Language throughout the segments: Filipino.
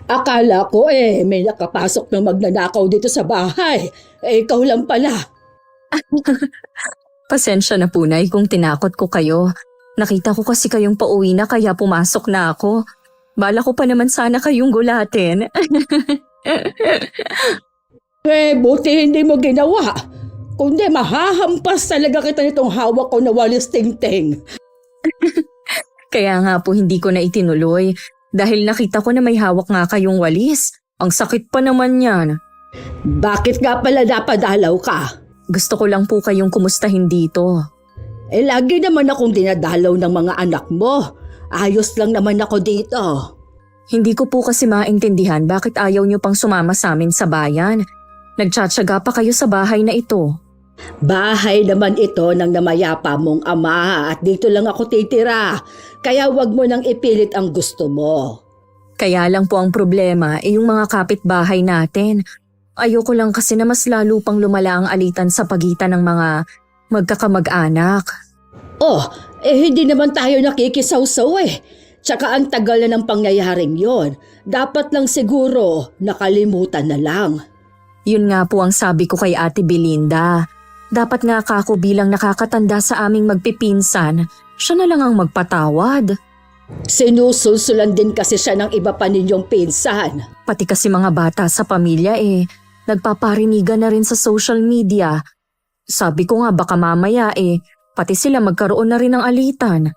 Akala ko may nakapasok na magnanakaw dito sa bahay. Ikaw lang pala. Pasensya na po, Nay, kung tinakot ko kayo. Nakita ko kasi kayong pauwi na kaya pumasok na ako. Bala ko pa naman sana kayong gulatin. Buti hindi mo ginawa. Kundi mahahampas talaga kita nitong hawak ko na walis tingting. Kaya nga po hindi ko na itinuloy. Dahil nakita ko na may hawak nga kayong walis. Ang sakit pa naman yan. Bakit nga pala napadalaw ka? Gusto ko lang po kayong kumustahin dito. Lagi naman akong dinadalaw ng mga anak mo. Ayos lang naman ako dito. Hindi ko po kasi maintindihan bakit ayaw niyo pang sumama sa amin sa bayan. Nagtsatsaga pa kayo sa bahay na ito. Bahay naman ito ng namayapa mong ama at dito lang ako titira. Kaya wag mo nang ipilit ang gusto mo. Kaya lang po ang problema yung mga kapitbahay natin. Ayoko lang kasi na mas lalo pang lumala ang alitan sa pagitan ng mga magkakamag-anak. Hindi naman tayo nakikisawsaw Tsaka ang tagal na ng pangyayaring yon. Dapat lang siguro nakalimutan na lang. Yun nga po ang sabi ko kay Ate Belinda. Dapat nga kako bilang nakakatanda sa aming magpipinsan, siya na lang ang magpatawad. Sinusulsulan din kasi siya ng iba pa ninyong pinsan. Pati kasi mga bata sa pamilya nagpaparinigan na rin sa social media. Sabi ko nga baka mamaya pati sila magkaroon na rin ng alitan.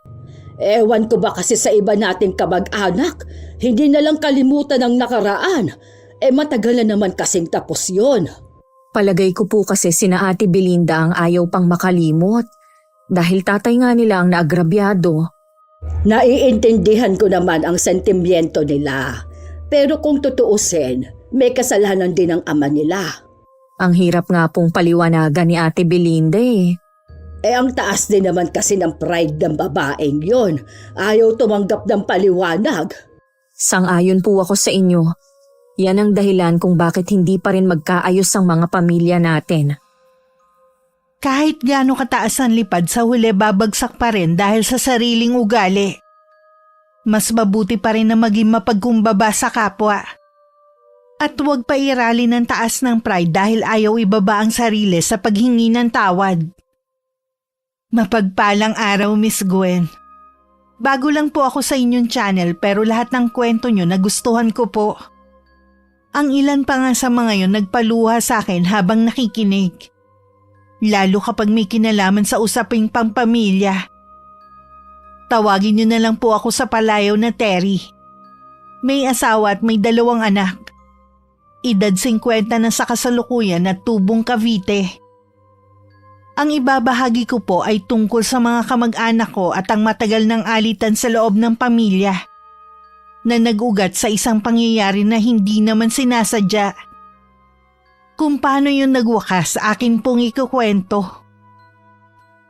Ewan ko ba kasi sa iba nating kamag-anak, hindi na lang kalimutan ang nakaraan. Matagal na naman kasing tapos yon. Palagay ko po kasi sina Ate Belinda ang ayaw pang makalimot. Dahil tatay nga nila ang naagrabyado. Naiintindihan ko naman ang sentimiento nila. Pero kung tutuusin, may kasalanan din ang ama nila. Ang hirap nga pong paliwanagan ni Ate Belinda Ang taas din naman kasi ng pride ng babaeng yon. Ayaw tumanggap ng paliwanag. Sang-ayon po ako sa inyo. Yan ang dahilan kung bakit hindi pa rin magkaayos ang mga pamilya natin. Kahit gaano kataas ang lipad sa huli babagsak pa rin dahil sa sariling ugali. Mas mabuti pa rin na maging mapagkumbaba sa kapwa. At huwag pa irali ng taas ng pride dahil ayaw ibaba ang sarili sa paghingi ng tawad. Mapagpalang araw, Miss Gwen. Bago lang po ako sa inyong channel pero lahat ng kwento nyo nagustuhan ko po. Ang ilan pa nga sa mga yon nagpaluha sa akin habang nakikinig. Lalo kapag may kinalaman sa usaping pampamilya. Tawagin niyo na lang po ako sa palayaw na Terry. May asawa at may 2 anak. Edad 50 na sa kasalukuyan at tubong Cavite. Ang ibabahagi ko po ay tungkol sa mga kamag-anak ko at ang matagal ng alitan sa loob ng pamilya. Na nag-ugat sa isang pangyayari na hindi naman sinasadya. Kung paano yun nagwakas, akin pong ikukwento.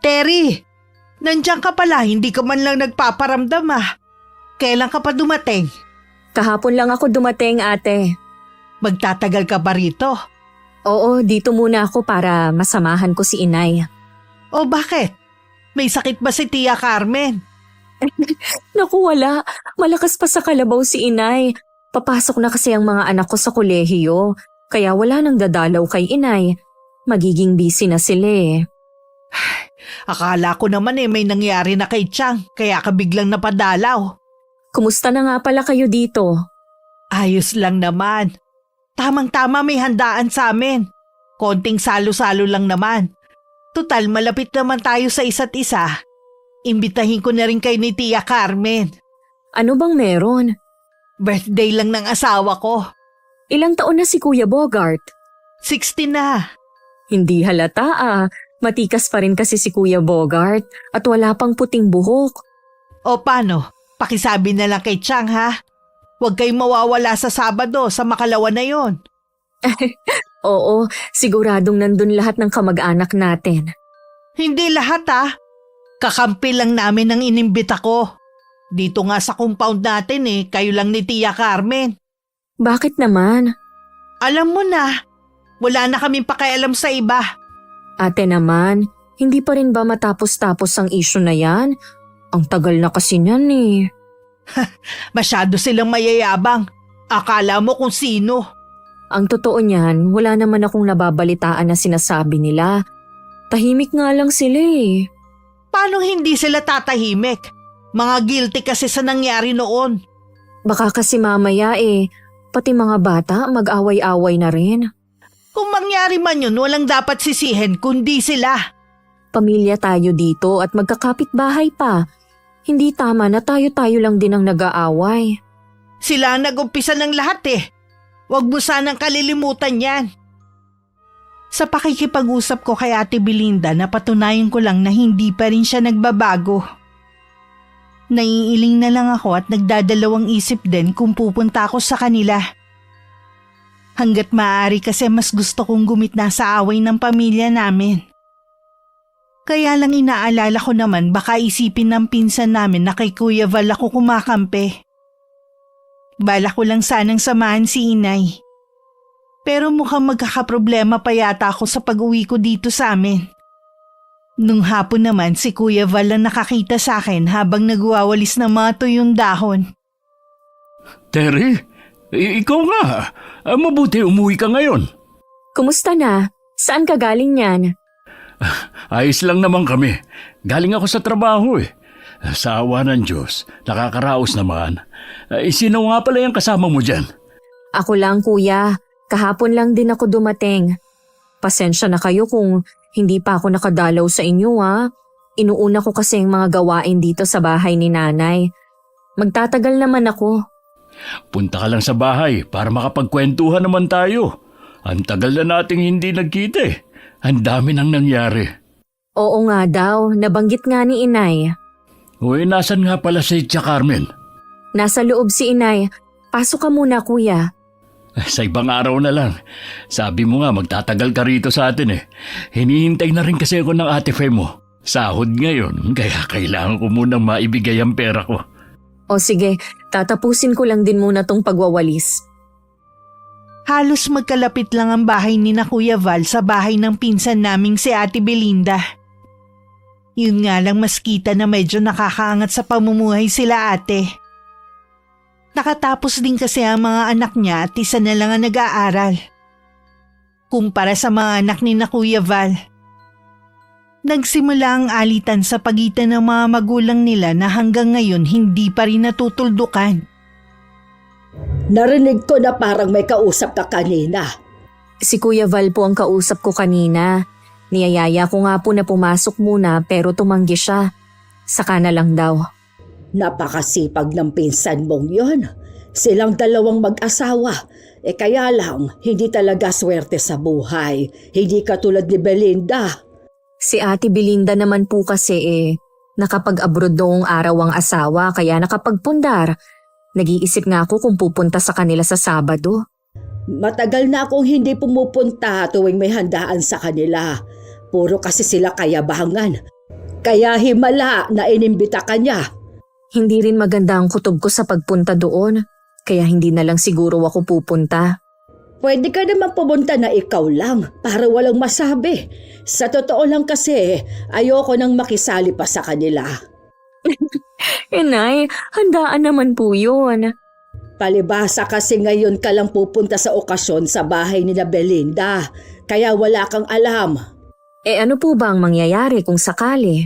Terry, nandiyan ka pala, hindi ka man lang nagpaparamdam Kailan ka pa dumating? Kahapon lang ako dumating, ate. Magtatagal ka ba rito? Oo, dito muna ako para masamahan ko si inay. O bakit? May sakit ba si Tia Carmen? Naku, wala. Malakas pa sa kalabaw si inay. Papasok na kasi ang mga anak ko sa kolehiyo. Kaya wala nang dadalaw kay inay. Magiging busy na sila Akala ko naman may nangyari na kay Chang, kaya ka biglang napadalaw. Kumusta na nga pala kayo dito? Ayos lang naman. Tamang-tama may handaan sa amin. Konting salo-salo lang naman. Tutal malapit naman tayo sa isa't isa. Imbitahin ko na rin kay ni Tia Carmen. Ano bang meron? Birthday lang ng asawa ko. Ilang taon na si Kuya Bogart? 60 na. Hindi halata Matikas pa rin kasi si Kuya Bogart at wala pang puting buhok. O paano? Pakisabi na lang kay Chang Huwag kayong mawawala sa Sabado sa Makalawa na yon. Oo, siguradong nandun lahat ng kamag-anak natin. Hindi lahat Kakampi lang namin ang inimbita ko. Dito nga sa compound natin kayo lang ni Tia Carmen. Bakit naman? Alam mo na, wala na kaming pakialam sa iba. Ate naman, hindi pa rin ba matapos-tapos ang issue na yan? Ang tagal na kasi niyan Masyado silang mayayabang. Akala mo kung sino. Ang totoo niyan, wala naman akong nababalitaan na sinasabi nila. Tahimik nga lang sila eh. Paano hindi sila tatahimik? Mga guilty kasi sa nangyari noon. Baka kasi mamaya pati mga bata mag-away-away na rin. Kung mangyari man yun, walang dapat sisihin kundi sila. Pamilya tayo dito at magkakapit-bahay pa. Hindi tama na tayo-tayo lang din ang nag-aaway. Sila ang nag-umpisa ng lahat eh. Huwag mo sanang kalilimutan yan. Sa pakikipag-usap ko kay Ate Belinda, napatunayan ko lang na hindi pa rin siya nagbabago. Naiiling na lang ako at nagdadalawang isip din kung pupunta ako sa kanila. Hanggat maaari kasi mas gusto kong gumitna sa away ng pamilya namin. Kaya lang inaalala ko naman baka isipin ng pinsan namin na kay Kuya Val ako kumakampi. Bala ko lang sanang samahan si Inay. Pero mukhang magkakaproblema pa yata ako sa pag-uwi ko dito sa amin. Nung hapon naman si Kuya Val ang nakakita sa akin habang nagwawalis ng mga tuyong dahon. Terry, ikaw nga. Mabuti umuwi ka ngayon. Kumusta na? Saan ka galing yan? Ayos lang naman kami. Galing ako sa trabaho eh. Sa awa ng Diyos, nakakaraos naman. Sino nga pala yung kasama mo dyan? Ako lang kuya. Kahapon lang din ako dumating. Pasensya na kayo kung hindi pa ako nakadalaw sa inyo ha. Inuuna ko kasi ang mga gawain dito sa bahay ni nanay. Magtatagal naman ako. Punta ka lang sa bahay para makapagkwentuhan naman tayo. Ang tagal na nating hindi nagkita eh. Ang dami nang nangyari. Oo nga daw, nabanggit nga ni Inay. Uy, nasan nga pala si Tia Carmen? Nasa loob si Inay. Pasok ka muna kuya. Sa ibang araw na lang. Sabi mo nga magtatagal ka rito sa atin eh. Hinihintay na rin kasi ako ng Ate Fe mo. Sahod ngayon, kaya kailangan ko munang maibigay ang pera ko. O sige, tatapusin ko lang din muna tong pagwawalis. Halos magkalapit lang ang bahay ni na Kuya Val sa bahay ng pinsan naming si Ate Belinda. Yun nga lang mas kita na medyo nakakaangat sa pamumuhay sila ate. Nakatapos din kasi ang mga anak niya at isa na lang ang nag-aaral. Kumpara sa mga anak ni na Kuya Val. Nagsimula ang alitan sa pagitan ng mga magulang nila na hanggang ngayon hindi pa rin natutuldukan. Narinig ko na parang may kausap ka kanina. Si Kuya Val po ang kausap ko kanina. Niyayaya ko nga po na pumasok muna pero tumanggi siya. Saka na lang daw. Napakasipag ng pinsan mong yon. Silang dalawang mag-asawa. Kaya lang, hindi talaga swerte sa buhay. Hindi katulad ni Belinda. Si Ate Belinda naman po kasi nakapag-abroad noong araw ang asawa kaya nakapagpundar. Nag-iisip nga ako kung pupunta sa kanila sa Sabado. Matagal na akong hindi pumupunta tuwing may handaan sa kanila. Puro kasi sila kayabangan. Kaya himala na inimbita ka niya. Hindi rin maganda ang kutob ko sa pagpunta doon. Kaya hindi na lang siguro ako pupunta. Pwede ka naman pumunta na ikaw lang para walang masabi. Sa totoo lang kasi, ayoko nang makisali pa sa kanila. Inay, handaan naman po yun. Palibasa kasi ngayon ka lang pupunta sa okasyon sa bahay ni na Belinda. Kaya wala kang alam. Ano po ba ang mangyayari kung sakali?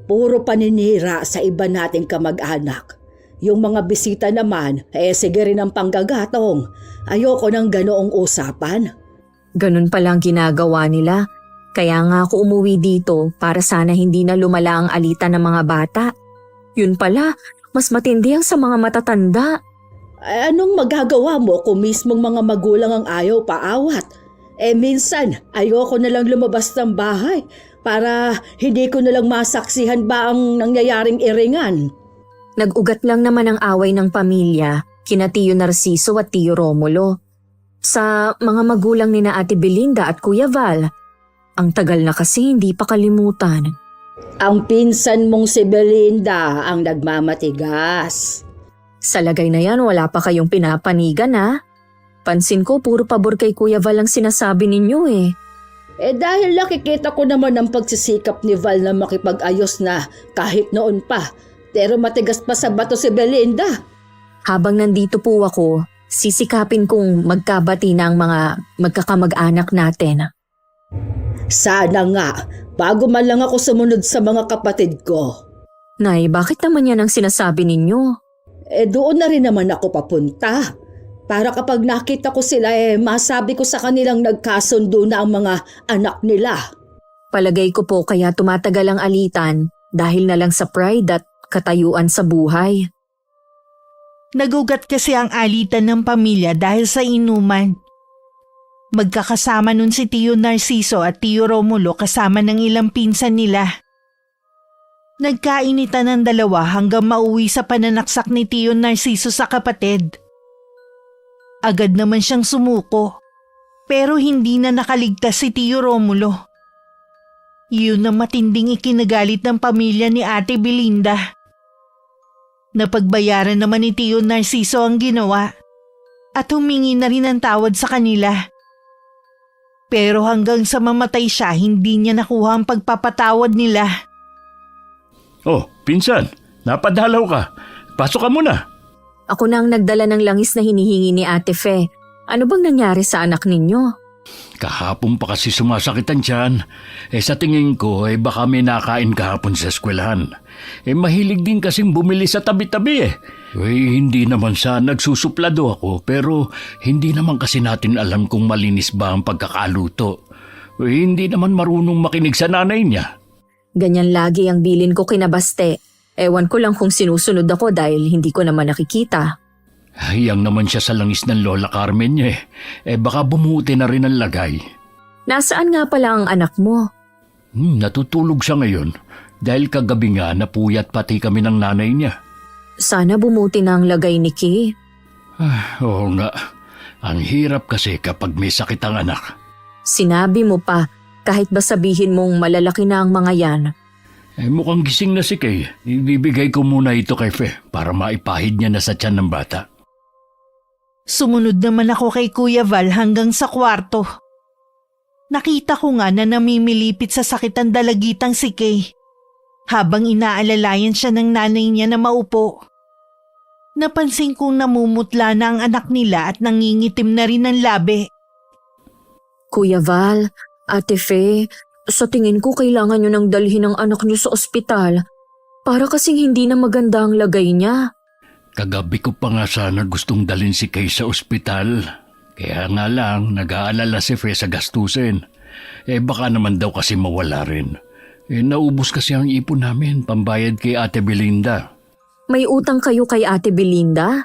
Puro paninira sa iba nating kamag-anak. Yung mga bisita naman, sige rin ang panggagatong. Ayoko ng ganoong usapan. Ganun palang ginagawa nila. Kaya nga ako umuwi dito para sana hindi na lumala ang alitan ng mga bata. Yun pala, mas matindi ang sa mga matatanda. Anong magagawa mo kung mismong mga magulang ang ayaw paawat? Minsan, ayoko na lang lumabas ng bahay para hindi ko na lang masaksihan ba ang nangyayaring iringan. Nag-ugat lang naman ang away ng pamilya, kina Tio Narciso at Tio Romulo. Sa mga magulang ni na Ate Belinda at Kuya Val, ang tagal na kasi hindi pa kalimutan. Ang pinsan mong si Belinda ang nagmamatigas. Sa lagay na yan, wala pa kayong pinapanigan ha? Pansin ko, puro pabor kay Kuya Val ang sinasabi ninyo eh. Dahil nakikita ko naman ang pagsisikap ni Val na makipag-ayos na kahit noon pa. Pero matigas pa sa bato si Belinda. Habang nandito po ako, Sisikapin kong magkabati na ang mga magkakamag-anak natin. Sana nga, bago man lang ako sumunod sa mga kapatid ko. Nay, bakit naman yan ang sinasabi ninyo? Doon na rin naman ako papunta. Para kapag nakita ko sila masabi ko sa kanilang nagkasundo na ang mga anak nila. Palagay ko po kaya tumatagal ang alitan dahil na lang sa pride at katayuan sa buhay. Nagugat kasi ang alitan ng pamilya dahil sa inuman. Magkakasama nun si Tio Narciso at Tio Romulo kasama ng ilang pinsan nila. Nagkainitan ng dalawa hanggang mauwi sa pananaksak ni Tio Narciso sa kapatid. Agad naman siyang sumuko, pero hindi na nakaligtas si Tio Romulo. Yun ang matinding ikinagalit ng pamilya ni Ate Belinda. Napagbayaran naman ni Tio Narciso ang ginawa at humingi na rin ng tawad sa kanila. Pero hanggang sa mamatay siya, hindi niya nakuha ang pagpapatawad nila. Oh, pinsan, napadalaw ka. Pasok ka muna. Ako na ang nagdala ng langis na hinihingi ni Ate Fe. Ano bang nangyari sa anak ninyo? Kahapon pa kasi sumasakit ang tiyan. Sa tingin ko, baka may nakain kahapon sa eskwelahan. Mahilig din kasing bumili sa tabi-tabi hindi naman sa nagsusuplado ako, pero hindi naman kasi natin alam kung malinis ba ang pagkakaluto. Hindi naman marunong makinig sa nanay niya. Ganyan lagi ang bilin ko kinabaste. Ewan ko lang kung sinusunod ako dahil hindi ko naman nakikita. Hiyang naman siya sa langis ng Lola Carmen niya baka bumuti na rin ang lagay. Nasaan nga pala ang anak mo? Natutulog siya ngayon dahil kagabi nga napuyat pati kami ng nanay niya. Sana bumuti na ang lagay ni Kay. Oo nga, ang hirap kasi kapag may sakit ang anak. Sinabi mo pa, kahit ba sabihin mong malalaki na ang mga yan. Mukhang gising na si Kay. Ibibigay ko muna ito kay Fe para maipahid niya na sa tiyan ng bata. Sumunod naman ako kay Kuya Val hanggang sa kwarto. Nakita ko nga na namimilipit sa sakit ang dalagitang si Kay. Habang inaalalayan siya ng nanay niya na maupo. Napansin kong namumutla na ang anak nila at nangingitim na rin ang labi. Kuya Val, Ate Fe, sa tingin ko kailangan nyo nang dalhin ang anak nyo sa ospital. Para kasing hindi na maganda ang lagay niya. Kagabi ko pa nga sana gustong dalhin si Kay sa ospital. Kaya nga lang, nag-aalala si Fe sa gastusin. Baka naman daw kasi mawala rin. Naubos kasi ang ipon namin, pambayad kay Ate Belinda. May utang kayo kay Ate Belinda?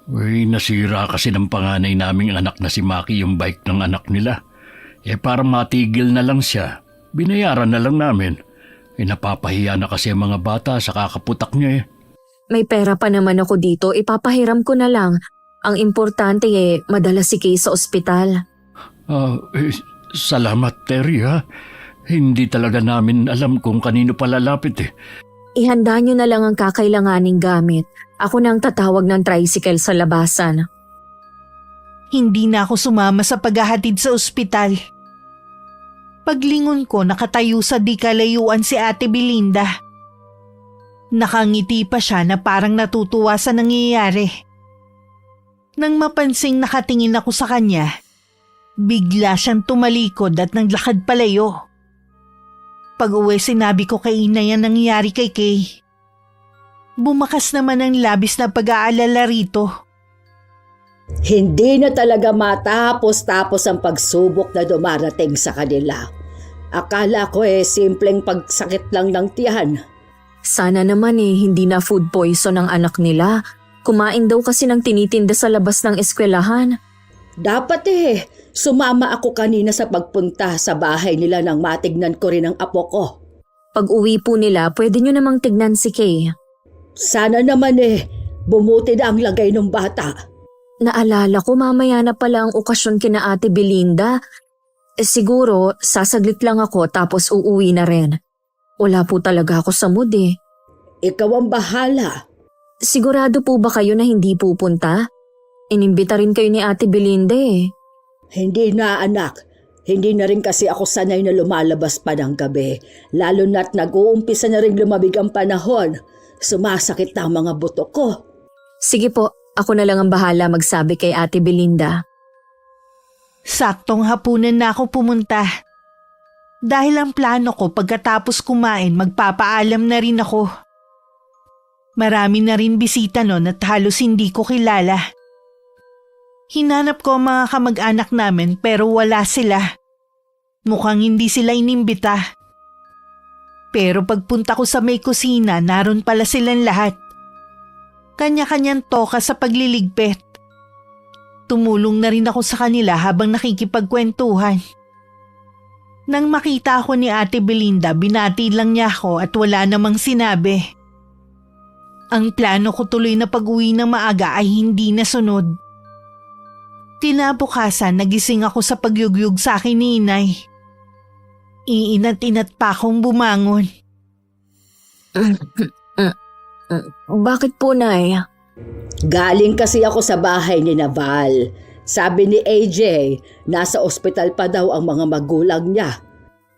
Nasira kasi ng panganay naming anak na si Maki yung bike ng anak nila. Para matigil na lang siya, binayaran na lang namin. Napapahiya na kasi ang mga bata sa kakaputak niya May pera pa naman ako dito, ipapahiram ko na lang. Ang importante madala si Kay sa ospital. Salamat Terry ha. Hindi talaga namin alam kung kanino palalapit Ihanda nyo na lang ang kakailanganing gamit. Ako nang tatawag ng tricycle sa labasan. Hindi na ako sumama sa paghahatid sa ospital. Paglingon ko, nakatayo sa di kalayuan si Ate Belinda. Nakangiti pa siya na parang natutuwa sa nangyayari. Nang mapansing nakatingin ako sa kanya, bigla siyang tumalikod at naglakad palayo. Pag-uwi sinabi ko kay Inay ang nangyayari kay Kay. Bumakas naman ang labis na pag-aalala rito. Hindi na talaga matapos-tapos ang pagsubok na dumarating sa kanila. Akala ko simpleng pagsakit lang ng tiyan. Sana naman hindi na food poison ang anak nila. Kumain daw kasi ng tinitinda sa labas ng eskwelahan. Dapat sumama ako kanina sa pagpunta sa bahay nila nang matignan ko rin ang apo ko. Pag uwi po nila, pwede nyo namang tignan si Kay. Sana naman bumuti na ang lagay ng bata. Naalala ko mamaya na pala ang okasyon kina Ate Belinda. Siguro, sasaglit lang ako tapos uuwi na rin. Wala po talaga ako sa mood Ikaw ang bahala. Sigurado po ba kayo na hindi pupunta? Inimbita rin kayo ni Ate Belinda Hindi na anak. Hindi na rin kasi ako sanay na lumalabas pa ng gabi. Lalo na't nag-uumpisa na rin lumabig ang panahon. Sumasakit na ang mga buto ko. Sige po, Ako na lang ang bahala magsabi kay Ate Belinda. Saktong hapunan na ako pumunta. Dahil ang plano ko pagkatapos kumain magpapaalam na rin ako. Marami na rin bisita noon at halos hindi ko kilala. Hinanap ko ang mga kamag-anak namin pero wala sila. Mukhang hindi sila inimbita. Pero pagpunta ko sa may kusina, naroon pala silang lahat. Kanya-kanyang toka sa pagliligpit. Tumulong na rin ako sa kanila habang nakikipagkwentuhan. Nang makita ako ni Ate Belinda, binati lang niya ako at wala namang sinabi. Ang plano ko tuloy na pag-uwi ng maaga ay hindi nasunod. Kinabukasan, nagising ako sa pagyugyug sa akin ni Inay. Iinat-inat pa akong bumangon. Bakit po, Nay? Galing kasi ako sa bahay ni Naval. Sabi ni AJ, nasa ospital pa daw ang mga magulang niya.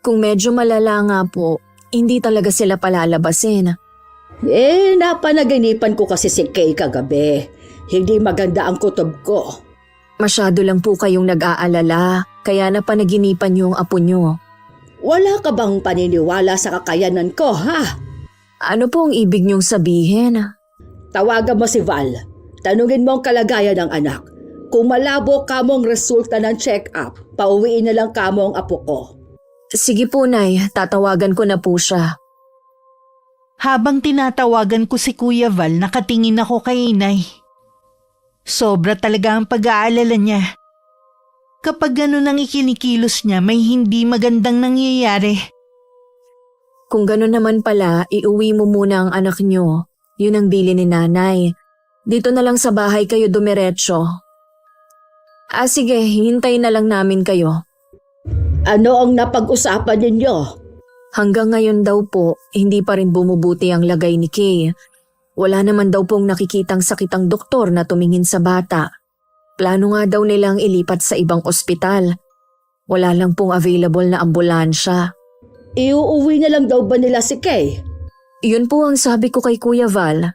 Kung medyo malala nga po, hindi talaga sila palalabasin. Napanaginipan ko kasi si Kay kagabi. Hindi maganda ang kutob ko. Masyado lang po kayong nag-aalala, kaya napanaginipan niyo ang apo niyo. Wala ka bang paniniwala sa kakayanan ko, ha? Ano po ang ibig niyong sabihin? Tawagan mo si Val. Tanungin mo ang kalagayan ng anak. Kung malabo ka mong resulta ng check-up, pauwiin na lang ka mo ang apo ko. Sige po, Nay, tatawagan ko na po siya. Habang tinatawagan ko si Kuya Val, nakatingin ako kay Inay. Sobra talaga ang pag-aalala niya. Kapag gano'n ang ikinikilos niya, may hindi magandang nangyayari. Kung gano'n naman pala, iuwi mo muna ang anak niyo. Yun ang bili ni Nanay. Dito na lang sa bahay kayo dumiretso. Sige, hintayin na lang namin kayo. Ano ang napag-usapan ninyo? Hanggang ngayon daw po, hindi pa rin bumubuti ang lagay ni Kay. Wala naman daw pong nakikitang sakit ang doktor na tumingin sa bata. Plano nga daw nilang ilipat sa ibang ospital. Wala lang pong available na ambulansya. Iuuwi na lang daw ba nila si Kay? Yun po ang sabi ko kay Kuya Val.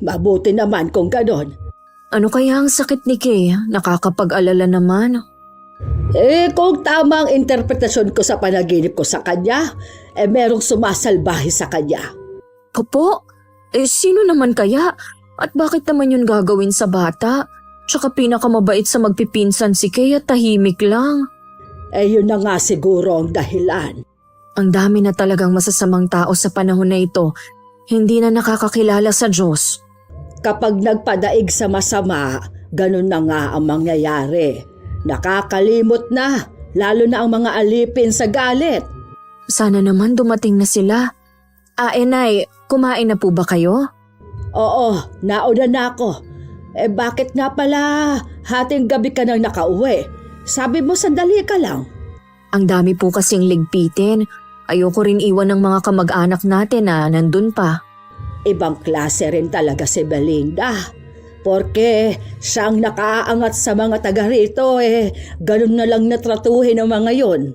Mabuti naman kung ganon. Ano kaya ang sakit ni Kay? Nakakapag-alala naman. Kung tama ang interpretasyon ko sa panaginip ko sa kanya, merong sumasalbahe sa kanya. Opo? Sino naman kaya? At bakit naman yun gagawin sa bata? Tsaka pinakamabait sa magpipinsan si Kay at tahimik lang. Yun na nga siguro ang dahilan. Ang dami na talagang masasamang tao sa panahon na ito, hindi na nakakakilala sa Diyos. Kapag nagpadaig sa masama, ganun na nga ang mangyayari. Nakakalimot na, lalo na ang mga alipin sa galit. Sana naman dumating na sila. Nay, kumain na po ba kayo? Oo, nauna na ako. Bakit nga pala hating gabi ka nang nakauwi? Sabi mo sandali ka lang. Ang dami po kasing ligpitin. Ayoko rin iwan ng mga kamag-anak natin na nandun pa. Ibang klase rin talaga si Belinda. Porque siyang nakaangat sa mga taga rito ganun na lang natratuhin ang mga yon.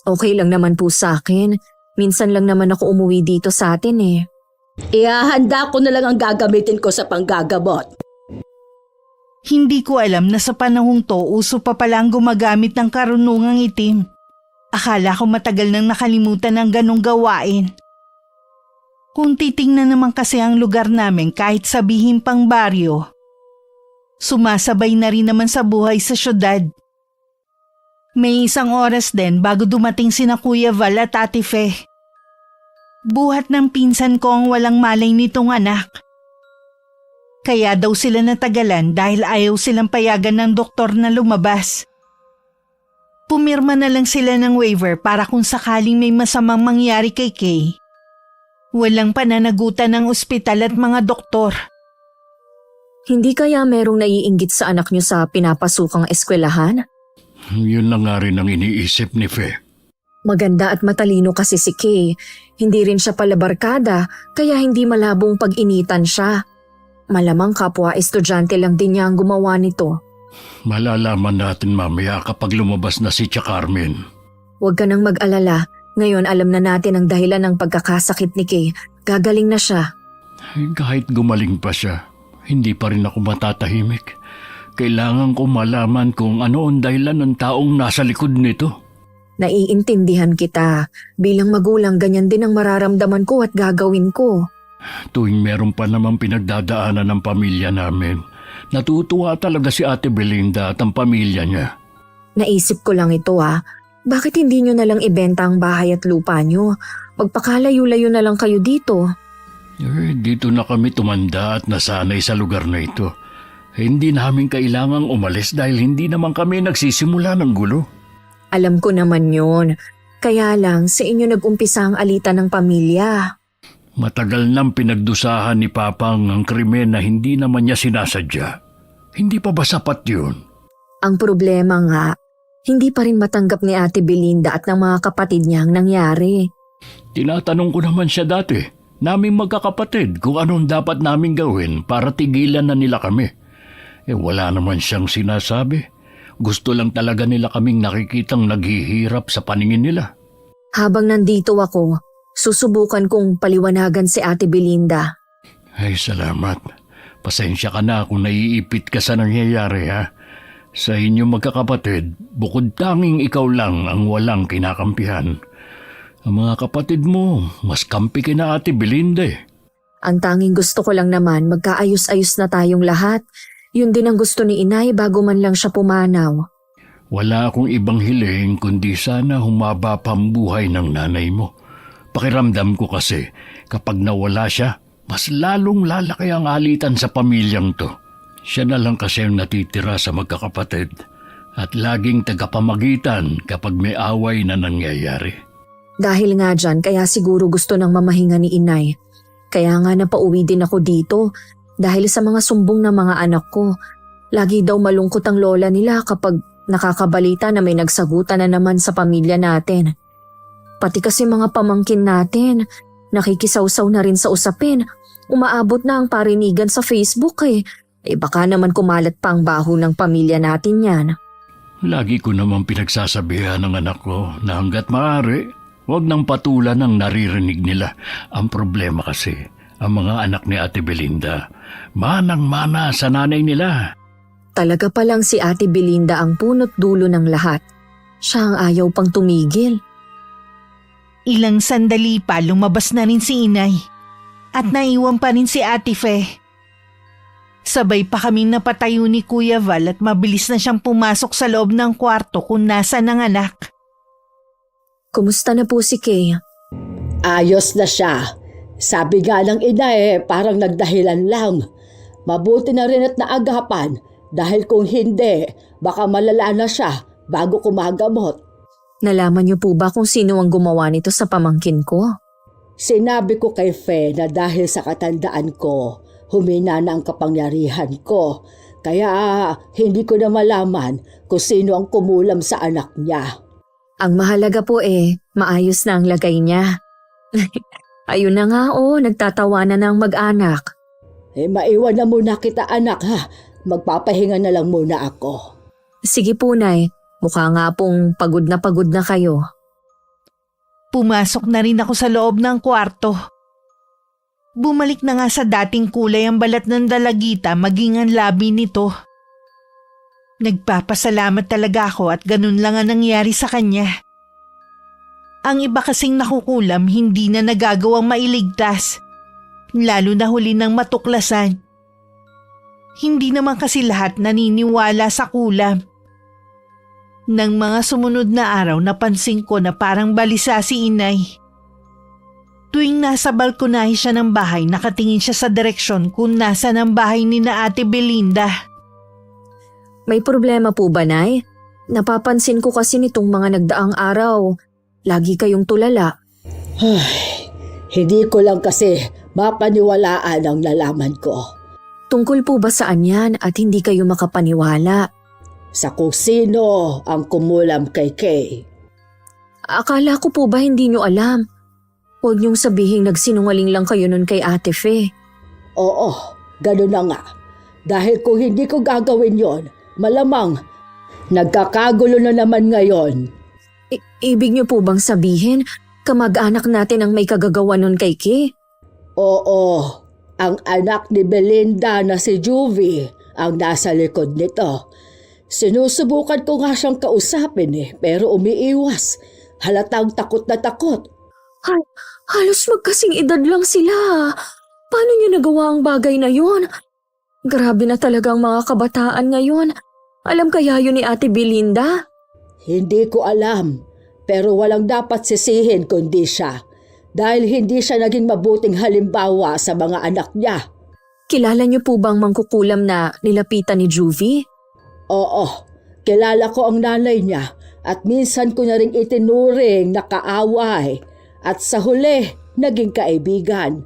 Okay lang naman po sa akin. Minsan lang naman ako umuwi dito sa atin Ihahanda ko na lang ang gagamitin ko sa panggagamot. Hindi ko alam na sa panahong to, uso pa palang gumagamit ng karunungang itim. Akala ko matagal nang nakalimutan ang ganong gawain. Kung titingnan naman kasi ang lugar namin kahit sabihin pang baryo, sumasabay na rin naman sa buhay sa syudad. May isang oras din bago dumating sina Kuya Val at Ate Fe. Buhat ng pinsan ko ang walang malay nitong anak. Kaya daw sila natagalan dahil ayaw silang payagan ng doktor na lumabas. Pumirma na lang sila ng waiver para kung sakaling may masamang mangyari kay Kay. Walang pananagutan ng ospital at mga doktor. Hindi kaya merong naiinggit sa anak niyo sa pinapasukang eskwelahan? Yun na nga rin ang iniisip ni Fe. Maganda at matalino kasi si Kay. Hindi rin siya palabarkada, kaya hindi malabong pag-initan siya. Malamang kapwa estudyante lang din niya ang gumawa nito. Malalaman natin mamaya kapag lumabas na si Tia Carmen. Huwag ka nang mag-alala. Ngayon alam na natin ang dahilan ng pagkakasakit ni Kay. Gagaling na siya. Kahit gumaling pa siya, Hindi pa rin ako matatahimik. Kailangan ko malaman kung ano ang dahilan ng taong nasa likod nito. Naiintindihan kita. Bilang magulang, ganyan din ang mararamdaman ko at gagawin ko. Tuwing meron pa namang pinagdadaanan ng pamilya namin, natutuwa talaga si Ate Belinda at ang pamilya niya. Naisip ko lang ito Bakit hindi nyo nalang ibenta ang bahay at lupa nyo? Magpakalayo-layo na lang kayo dito. Dito na kami tumanda at nasanay sa lugar na ito. Hindi namin kailangang umalis dahil hindi naman kami nagsisimula ng gulo. Alam ko naman yun. Kaya lang sa inyo nag-umpisa ang alitan ng pamilya. Matagal nang pinagdusahan ni Papa ang krimen na hindi naman niya sinasadya. Hindi pa ba sapat yun? Ang problema nga, hindi pa rin matanggap ni Ate Belinda at ng mga kapatid niya ang nangyari. Tinatanong ko naman siya dati, naming magkakapatid, kung anong dapat naming gawin para tigilan na nila kami. Wala naman siyang sinasabi. Gusto lang talaga nila kaming nakikitang naghihirap sa paningin nila. Habang nandito ako, susubukan kong paliwanagan si Ate Belinda. Ay, salamat. Pasensya ka na kung naiipit ka sa nangyayari, ha? Sa inyong magkakapatid, bukod tanging ikaw lang ang walang kinakampihan. Ang mga kapatid mo, mas kampi kina Ate Belinda Ang tanging gusto ko lang naman, magkaayos-ayos na tayong lahat. Yun din ang gusto ni Inay bago man lang siya pumanaw. Wala akong ibang hiling kundi sana humaba pa ang buhay ng nanay mo. Pakiramdam ko kasi, kapag nawala siya, mas lalong lalaki ang alitan sa pamilyang to. Siya na lang kasi ang natitira sa magkakapatid at laging tagapamagitan kapag may away na nangyayari. Dahil nga dyan, kaya siguro gusto ng mamahinga ni Inay. Kaya nga napauwi din ako dito dahil sa mga sumbong ng mga anak ko. Lagi daw malungkot ang lola nila kapag nakakabalita na may nagsagutan na naman sa pamilya natin. Pati kasi mga pamangkin natin, nakikisawsaw na rin sa usapin. Umaabot na ang parinigan sa Facebook baka naman kumalat pa ang baho ng pamilya natin yan. Lagi ko naman pinagsasabihan ng anak ko na hanggat maaari, huwag nang patulan ang naririnig nila. Ang problema kasi, ang mga anak ni Ate Belinda, manang-mana sa nanay nila. Talaga palang si Ate Belinda ang punot dulo ng lahat. Siya ang ayaw pang tumigil. Ilang sandali pa lumabas na rin si Inay at naiwan pa rin si Ate Fe. Sabay pa kaming napatayo ni Kuya Val at mabilis na siyang pumasok sa loob ng kwarto kung nasa ng anak. Kumusta na po si Kay? Ayos na siya. Sabi nga ng ina parang nagdahilan lang. Mabuti na rin at naagapan dahil kung hindi, baka malala na siya bago kumagamot. Nalaman niyo po ba kung sino ang gumawa nito sa pamangkin ko? Sinabi ko kay Fe na dahil sa katandaan ko, humina na ang kapangyarihan ko. Kaya hindi ko na malaman kung sino ang kumulam sa anak niya. Ang mahalaga po maayos na ang lagay niya. Ayun na nga nagtatawanan na ang mag-anak. Maiwan na muna kita anak ha. Magpapahinga na lang muna ako. Sige po, Nay. Mukha nga pong pagod na kayo. Pumasok na rin ako sa loob ng kwarto. Bumalik na nga sa dating kulay ang balat ng dalagita maging ang labi nito. Nagpapasalamat talaga ako at ganun lang ang nangyari sa kanya. Ang iba kasing nakukulam hindi na nagagawang mailigtas, lalo na huli ng matuklasan. Hindi naman kasi lahat naniniwala sa kulam. Nang mga sumunod na araw napansin ko na parang balisa si Inay. Tuwing nasa balkonahe siya ng bahay, nakatingin siya sa direksyon kung nasa ng bahay ni na Ate Belinda. May problema po ba, Nay? Napapansin ko kasi nitong mga nagdaang araw, lagi kayong tulala. Hindi ko lang kasi mapaniwalaan ang nalaman ko. Tungkol po ba saan yan at hindi kayo makapaniwala? Sa kung sino ang kumulam kay Kay. Akala ko po ba hindi nyo alam? Huwag niyong sabihin nagsinungaling lang kayo nun kay Ate Fe. Oo, ganun na nga. Dahil kung hindi ko gagawin yon, malamang nagkakagulo na naman ngayon. Ibig niyo po bang sabihin, kamag-anak natin ang may kagagawa nun kay Kay? Oo, Ang anak ni Belinda na si Juvie ang nasa likod nito. Sinusubukan ko nga siyang kausapin pero umiiwas. Halatang takot na takot. Halos magkasing edad lang sila. Paano niyo nagawa ang bagay na yun? Grabe na talagang mga kabataan ngayon. Alam kaya yun ni Ate Belinda? Hindi ko alam, pero walang dapat sisihin kundi siya. Dahil hindi siya naging mabuting halimbawa sa mga anak niya. Kilala niyo po bang mangkukulam na nilapitan ni Juvie? Oo, kilala ko ang nanay niya at minsan ko na ring itinuring na kaaway at sa huli naging kaibigan.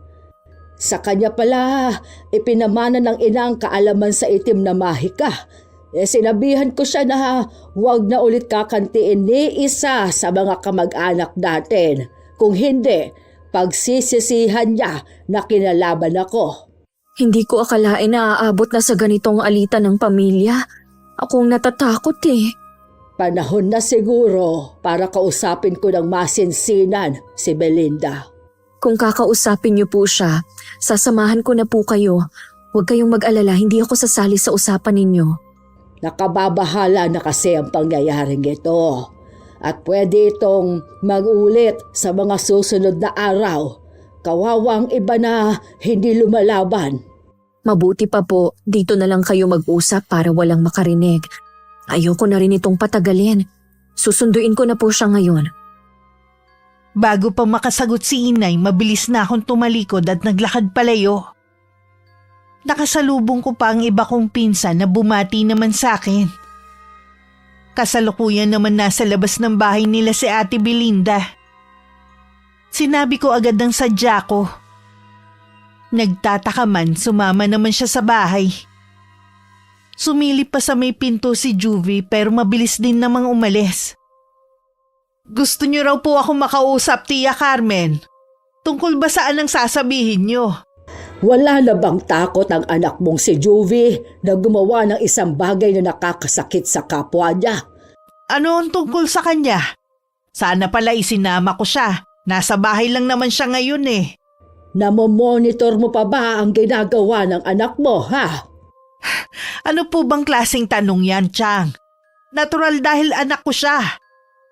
Sa kanya pala, ipinamana ng ina ang kaalaman sa itim na mahika. Sinabihan ko siya na huwag na ulit kakantiin ni isa sa mga kamag-anak natin. Kung hindi, pagsisisihan niya na kinalaban ako. Hindi ko akalain na aabot na sa ganitong alitan ng pamilya. Akong natatakot Panahon na siguro para kausapin ko ng masinsinan si Belinda. Kung kakausapin niyo po siya, sasamahan ko na po kayo. Huwag kayong mag-alala, hindi ako sasali sa usapan ninyo. Nakababahala na kasi ang pangyayaring ito. At pwede itong mag-ulit sa mga susunod na araw. Kawawang iba na hindi lumalaban. Mabuti pa po, dito na lang kayo mag-usap para walang makarinig. Ayoko na rin itong patagalin. Susunduin ko na po siya ngayon. Bago pa makasagot si inay, mabilis na akong tumalikod at naglakad palayo. Nakasalubong ko pa ang iba kong pinsan na bumati naman sa akin. Kasalukuyan naman nasa labas ng bahay nila si Ate Belinda. Sinabi ko agad ang sadya ko. Nagtataka man, sumama naman siya sa bahay. Sumilip pa sa may pinto si Juvie pero mabilis din namang umalis. Gusto niyo raw po ako makausap, Tia Carmen. Tungkol ba saan ang sasabihin niyo? Wala na bang takot ang anak mong si Juvie na gumawa ng isang bagay na nakakasakit sa kapwa niya? Ano ang tungkol sa kanya? Sana pala isinama ko siya. Nasa bahay lang naman siya ngayon Namomonitor mo pa ba ang ginagawa ng anak mo, ha? Ano po bang klaseng tanong yan, Chang? Natural dahil anak ko siya.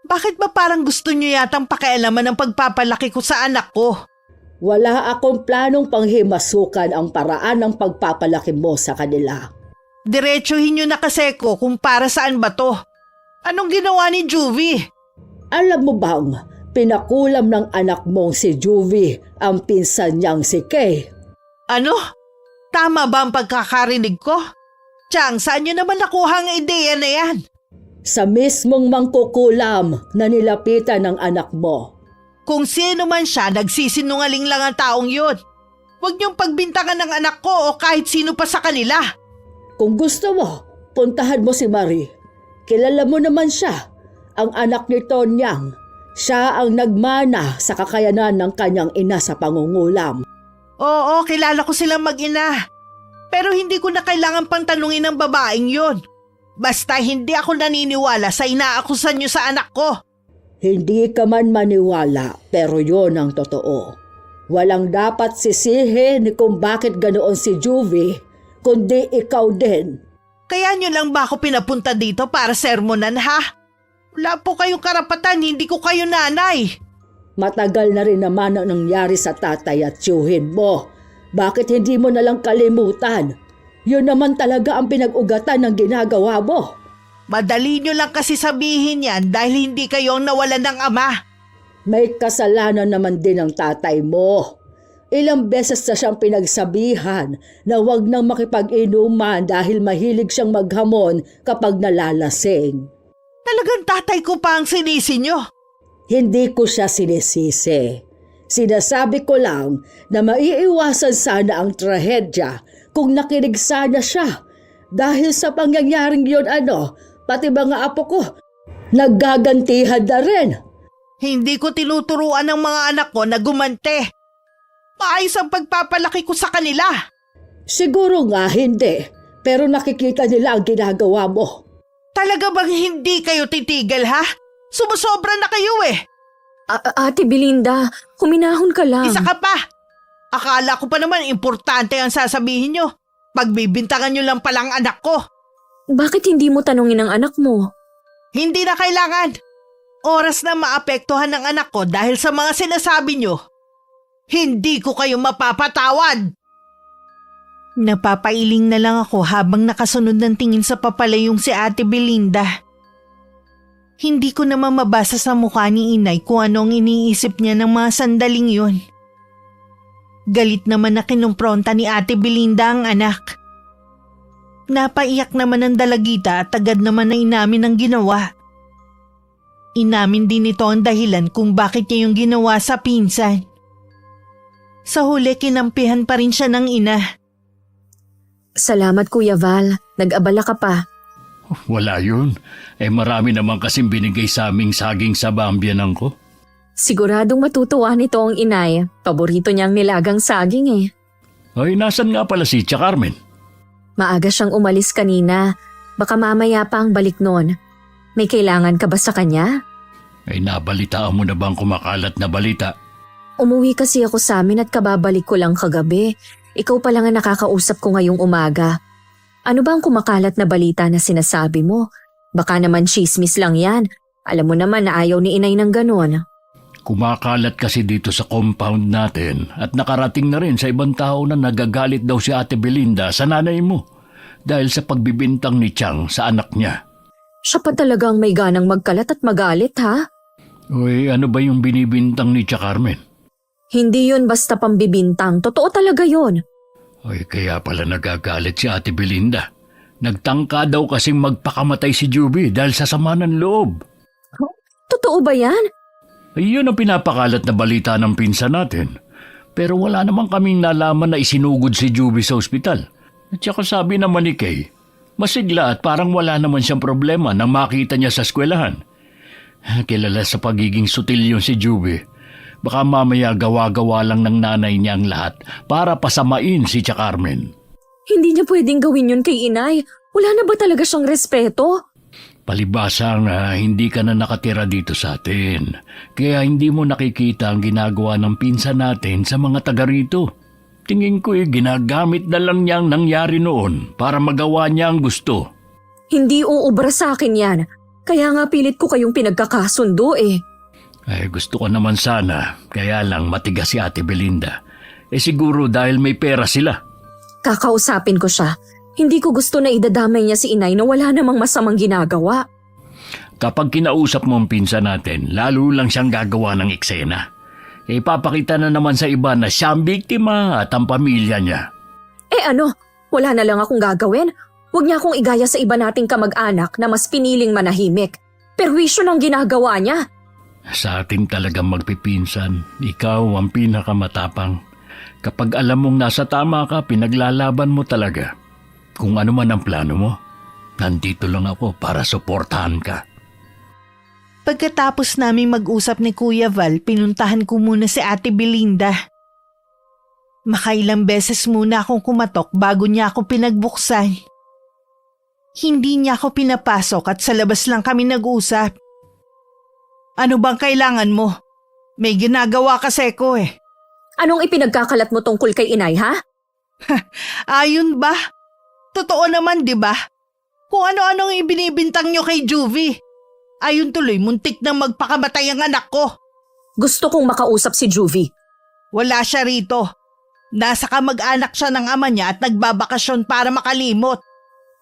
Bakit ba parang gusto niyo yatang pakialaman ang pagpapalaki ko sa anak ko? Wala akong planong panghimasukan ang paraan ng pagpapalaki mo sa kanila. Diretsuhin niyo na kasi ko kung para saan ba to. Anong ginawa ni Juvie? Alam mo bang pinakulam ng anak mong si Juvie ang pinsan niyang si Kay? Ano? Tama ba ang pagkakarinig ko? Chang, saan niyo naman nakuha ang ideya na yan? Sa mismong mangkukulam na nilapitan ng anak mo. Kung sino man siya, nagsisinungaling lang ang taong yun. Huwag niyong pagbintangan ng anak ko o kahit sino pa sa kanila. Kung gusto mo, puntahan mo si Marie. Kilala mo naman siya, ang anak ni Tonyang. Siya ang nagmana sa kakayanan ng kanyang ina sa pangungulam. Oo, kilala ko silang mag-ina. Pero hindi ko na kailangan pang tanungin ng babaeng yun. Basta hindi ako naniniwala sa inaakusan niyo sa anak ko. Hindi ka man maniwala, pero yon ang totoo. Walang dapat sisihin kung bakit ganoon si Juvie, kundi ikaw din. Kaya niyo lang ba ako pinapunta dito para sermonan, ha? Wala po kayong karapatan, hindi ko kayo nanay. Matagal na rin naman ang nangyari sa tatay at tiyuhin mo. Bakit hindi mo nalang kalimutan? Yun naman talaga ang pinag-ugatan ng ginagawa mo. Madali niyo lang kasi sabihin yan dahil hindi kayo ang nawalan ng ama. May kasalanan naman din ang tatay mo. Ilang beses na siyang pinagsabihan na huwag nang makipag-inuman dahil mahilig siyang maghamon kapag nalalasing. Talagang tatay ko pa ang sinisi niyo. Hindi ko siya sinisisi. Sinasabi ko lang na maiiwasan sana ang trahedya kung nakinig sana siya. Dahil sa pangyayaring yun pati mga apo ko, naggagantihan na rin. Hindi ko tinuturuan ng mga anak ko na gumante. Maayos ang pagpapalaki ko sa kanila. Siguro nga hindi, pero nakikita nila ang ginagawa mo. Talaga bang hindi kayo titigil, ha? Sumusobra na kayo Ate Belinda, huminahon ka lang. Isa ka pa. Akala ko pa naman importante ang sasabihin nyo. Pagbibintangan nyo lang palang anak ko. Bakit hindi mo tanungin ang anak mo? Hindi na kailangan. Oras na maapektuhan ng anak ko dahil sa mga sinasabi nyo. Hindi ko kayo mapapatawad. Napapailing na lang ako habang nakasunod ng tingin sa papalayong si Ate Belinda. Hindi ko naman mabasa sa mukha ni Inay kung ano ang iniisip niya ng mga sandaling yun. Galit naman na kinumpronta ni Ate Belinda ang anak. Napaiyak naman ang dalagita at agad naman na inamin ang ginawa. Inamin din ito ang dahilan kung bakit niya yung ginawa sa pinsan. Sa huli kinampihan pa rin siya ng ina. Salamat Kuya Val, nag-abala ka pa. Wala yun. Marami naman kasing binigay sa aming saging sa bambiyanan ko. Siguradong matutuwa nito ang inay. Paborito niyang nilagang saging eh. Ay, nasan nga pala si Tia Carmen? Maaga siyang umalis kanina. Baka mamaya pa ang balik nun. May kailangan ka ba sa kanya? Nabalitaan mo na bang kumakalat na balita? Umuwi kasi ako sa amin at kababalik ko lang kagabi. Ikaw pa lang ang nakakausap ko ngayong umaga. Ano ba ang kumakalat na balita na sinasabi mo? Baka naman chismis lang yan. Alam mo naman na ayaw ni inay ng ganon. Kumakalat kasi dito sa compound natin at nakarating na rin sa ibang tao na nagagalit daw si Ate Belinda sa nanay mo dahil sa pagbibintang ni Chang sa anak niya. Siya pa talagang may ganang magkalat at magalit ha? Uy, ano ba yung binibintang ni Tia Carmen? Hindi yun basta pambibintang. Totoo talaga yun. Ay, kaya pala nagagalit si Ate Belinda. Nagtangka daw kasing magpakamatay si Juby dahil sa sama ng loob. Totoo ba yan? Ay, yun ang pinapakalat na balita ng pinsan natin. Pero wala naman kaming nalaman na isinugod si Juby sa ospital. At saka sabi naman ni Kay, masigla at parang wala naman siyang problema nang makita niya sa eskwelahan. Kilala sa pagiging sutil yun si Juby. Baka mamaya gawa-gawa lang ng nanay niya ang lahat para pasamain si Tia Carmen. Hindi niya pwedeng gawin yun kay inay. Wala na ba talaga siyang respeto? Palibasang hindi ka na nakatira dito sa atin. Kaya hindi mo nakikita ang ginagawa ng pinsan natin sa mga taga rito. Tingin ko ginagamit na lang niya ang nangyari noon para magawa niya ang gusto. Hindi uubra sa akin yan. Kaya nga pilit ko kayong pinagkakasundo eh. Ay, gusto ko naman sana, kaya lang matigas si Ate Belinda. Siguro dahil may pera sila. Kakausapin ko siya. Hindi ko gusto na idadamay niya si inay na wala namang masamang ginagawa. Kapag kinausap mo ang pinsan natin, lalo lang siyang gagawa ng eksena. Ipapakita na naman sa iba na siya ang biktima at ang pamilya niya. Ano? Wala na lang akong gagawin? Huwag niya akong igaya sa iba nating kamag-anak na mas piniling manahimik. Perwisyo ng ginagawa niya. Sa atin talagang magpipinsan, ikaw ang pinakamatapang. Kapag alam mong nasa tama ka, pinaglalaban mo talaga. Kung ano man ang plano mo, nandito lang ako para suportahan ka. Pagkatapos naming mag-usap ni Kuya Val, pinuntahan ko muna si Ate Belinda. Makailang beses muna akong kumatok bago niya ako pinagbuksan. Hindi niya ako pinapasok at sa labas lang kami nag-usap. Ano bang kailangan mo? May ginagawa kasi ko eh. Anong ipinagkakalat mo tungkol kay inay ha? Ayun ba? Totoo naman, di ba? Kung ano-anong ibinibintang nyo kay Juvie. Ayun tuloy, muntik nang magpakamatay ang anak ko. Gusto kong makausap si Juvie. Wala siya rito. Nasa kamag-anak siya ng ama niya at nagbabakasyon para makalimot.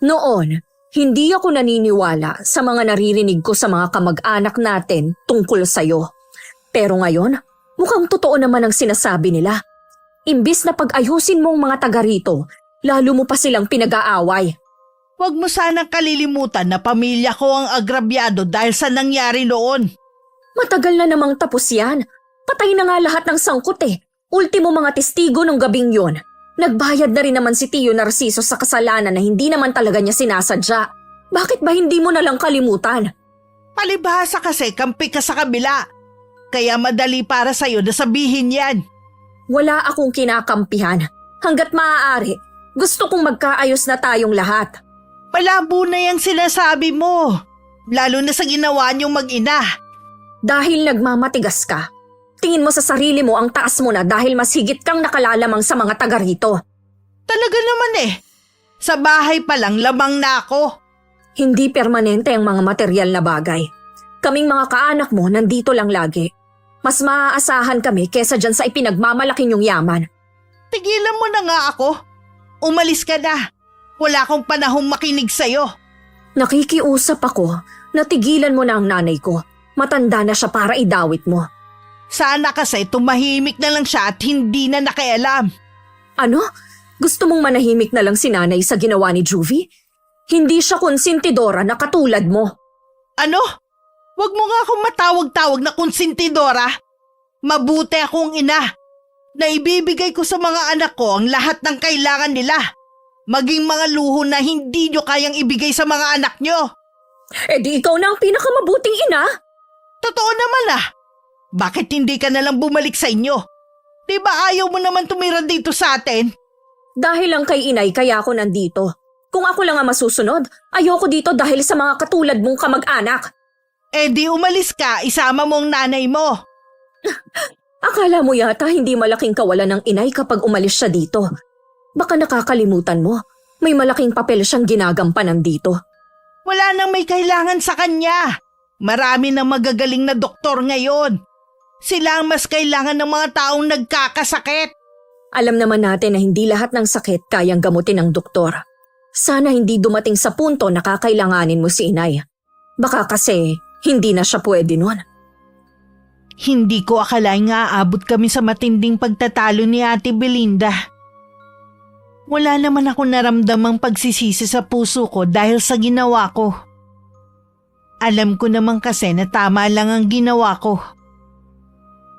Noon, hindi ako naniniwala sa mga naririnig ko sa mga kamag-anak natin tungkol sa'yo. Pero ngayon, mukhang totoo naman ang sinasabi nila. Imbis na pag-ayusin mong mga taga rito, lalo mo pa silang pinag-aaway. Huwag mo sanang kalilimutan na pamilya ko ang agrabyado dahil sa nangyari noon. Matagal na namang tapos yan. Patay na nga lahat ng sangkot eh. Ultimo mga testigo nung gabing yon. Nagbayad na rin naman si Tio Narciso sa kasalanan na hindi naman talaga niya sinasadya. Bakit ba hindi mo na lang kalimutan? Palibhasa kasi kampi ka sa kabila. Kaya madali para sa'yo na sabihin yan. Wala akong kinakampihan. Hanggat maaari, gusto kong magkaayos na tayong lahat. Malabo na yung sinasabi mo. Lalo na sa ginawa niyong mag-ina. Dahil nagmamatigas ka. Tingin mo sa sarili mo ang taas mo na dahil mas higit kang nakalalamang sa mga taga rito. Talaga naman eh. Sa bahay pa lang lamang na ako. Hindi permanente ang mga material na bagay. Kaming mga kaanak mo nandito lang lagi. Mas maaasahan kami kesa dyan sa ipinagmamalaki niyong yaman. Tigilan mo na nga ako. Umalis ka na. Wala akong panahong makinig sa'yo. Nakikiusap ako na tigilan mo na ang nanay ko. Matanda na siya para idawit mo. Sana kasi tumahimik na lang siya at hindi na nakialam. Ano? Gusto mong manahimik na lang si nanay sa ginawa ni Juvie? Hindi siya konsentidora na katulad mo. Ano? Huwag mo nga akong matawag-tawag na konsentidora. Mabuti akong ina. Na ibibigay ko sa mga anak ko ang lahat ng kailangan nila. Maging mga luho na hindi nyo kayang ibigay sa mga anak nyo. Eh di ikaw na ang pinakamabuting ina. Totoo naman ah. Bakit hindi ka nalang bumalik sa inyo? Di ba ayaw mo naman tumira dito sa atin? Dahil lang kay inay kaya ako nandito. Kung ako lang ang masusunod, ayoko dito dahil sa mga katulad mong kamag-anak. Eh di umalis ka, isama mo ang nanay mo. Akala mo yata hindi malaking kawalan ng inay kapag umalis siya dito. Baka nakakalimutan mo, may malaking papel siyang ginagampanan dito. Wala nang may kailangan sa kanya. Marami nang magagaling na doktor ngayon. Sila ang mas kailangan ng mga taong nagkakasakit. Alam naman natin na hindi lahat ng sakit kayang gamutin ng doktor. Sana hindi dumating sa punto na kakailanganin mo si inay. Baka kasi hindi na siya pwede nun. Hindi ko akalaing aabot kami sa matinding pagtatalo ni Ate Belinda. Wala naman ako naramdamang pagsisisi sa puso ko dahil sa ginawa ko. Alam ko naman kasi na tama lang ang ginawa ko.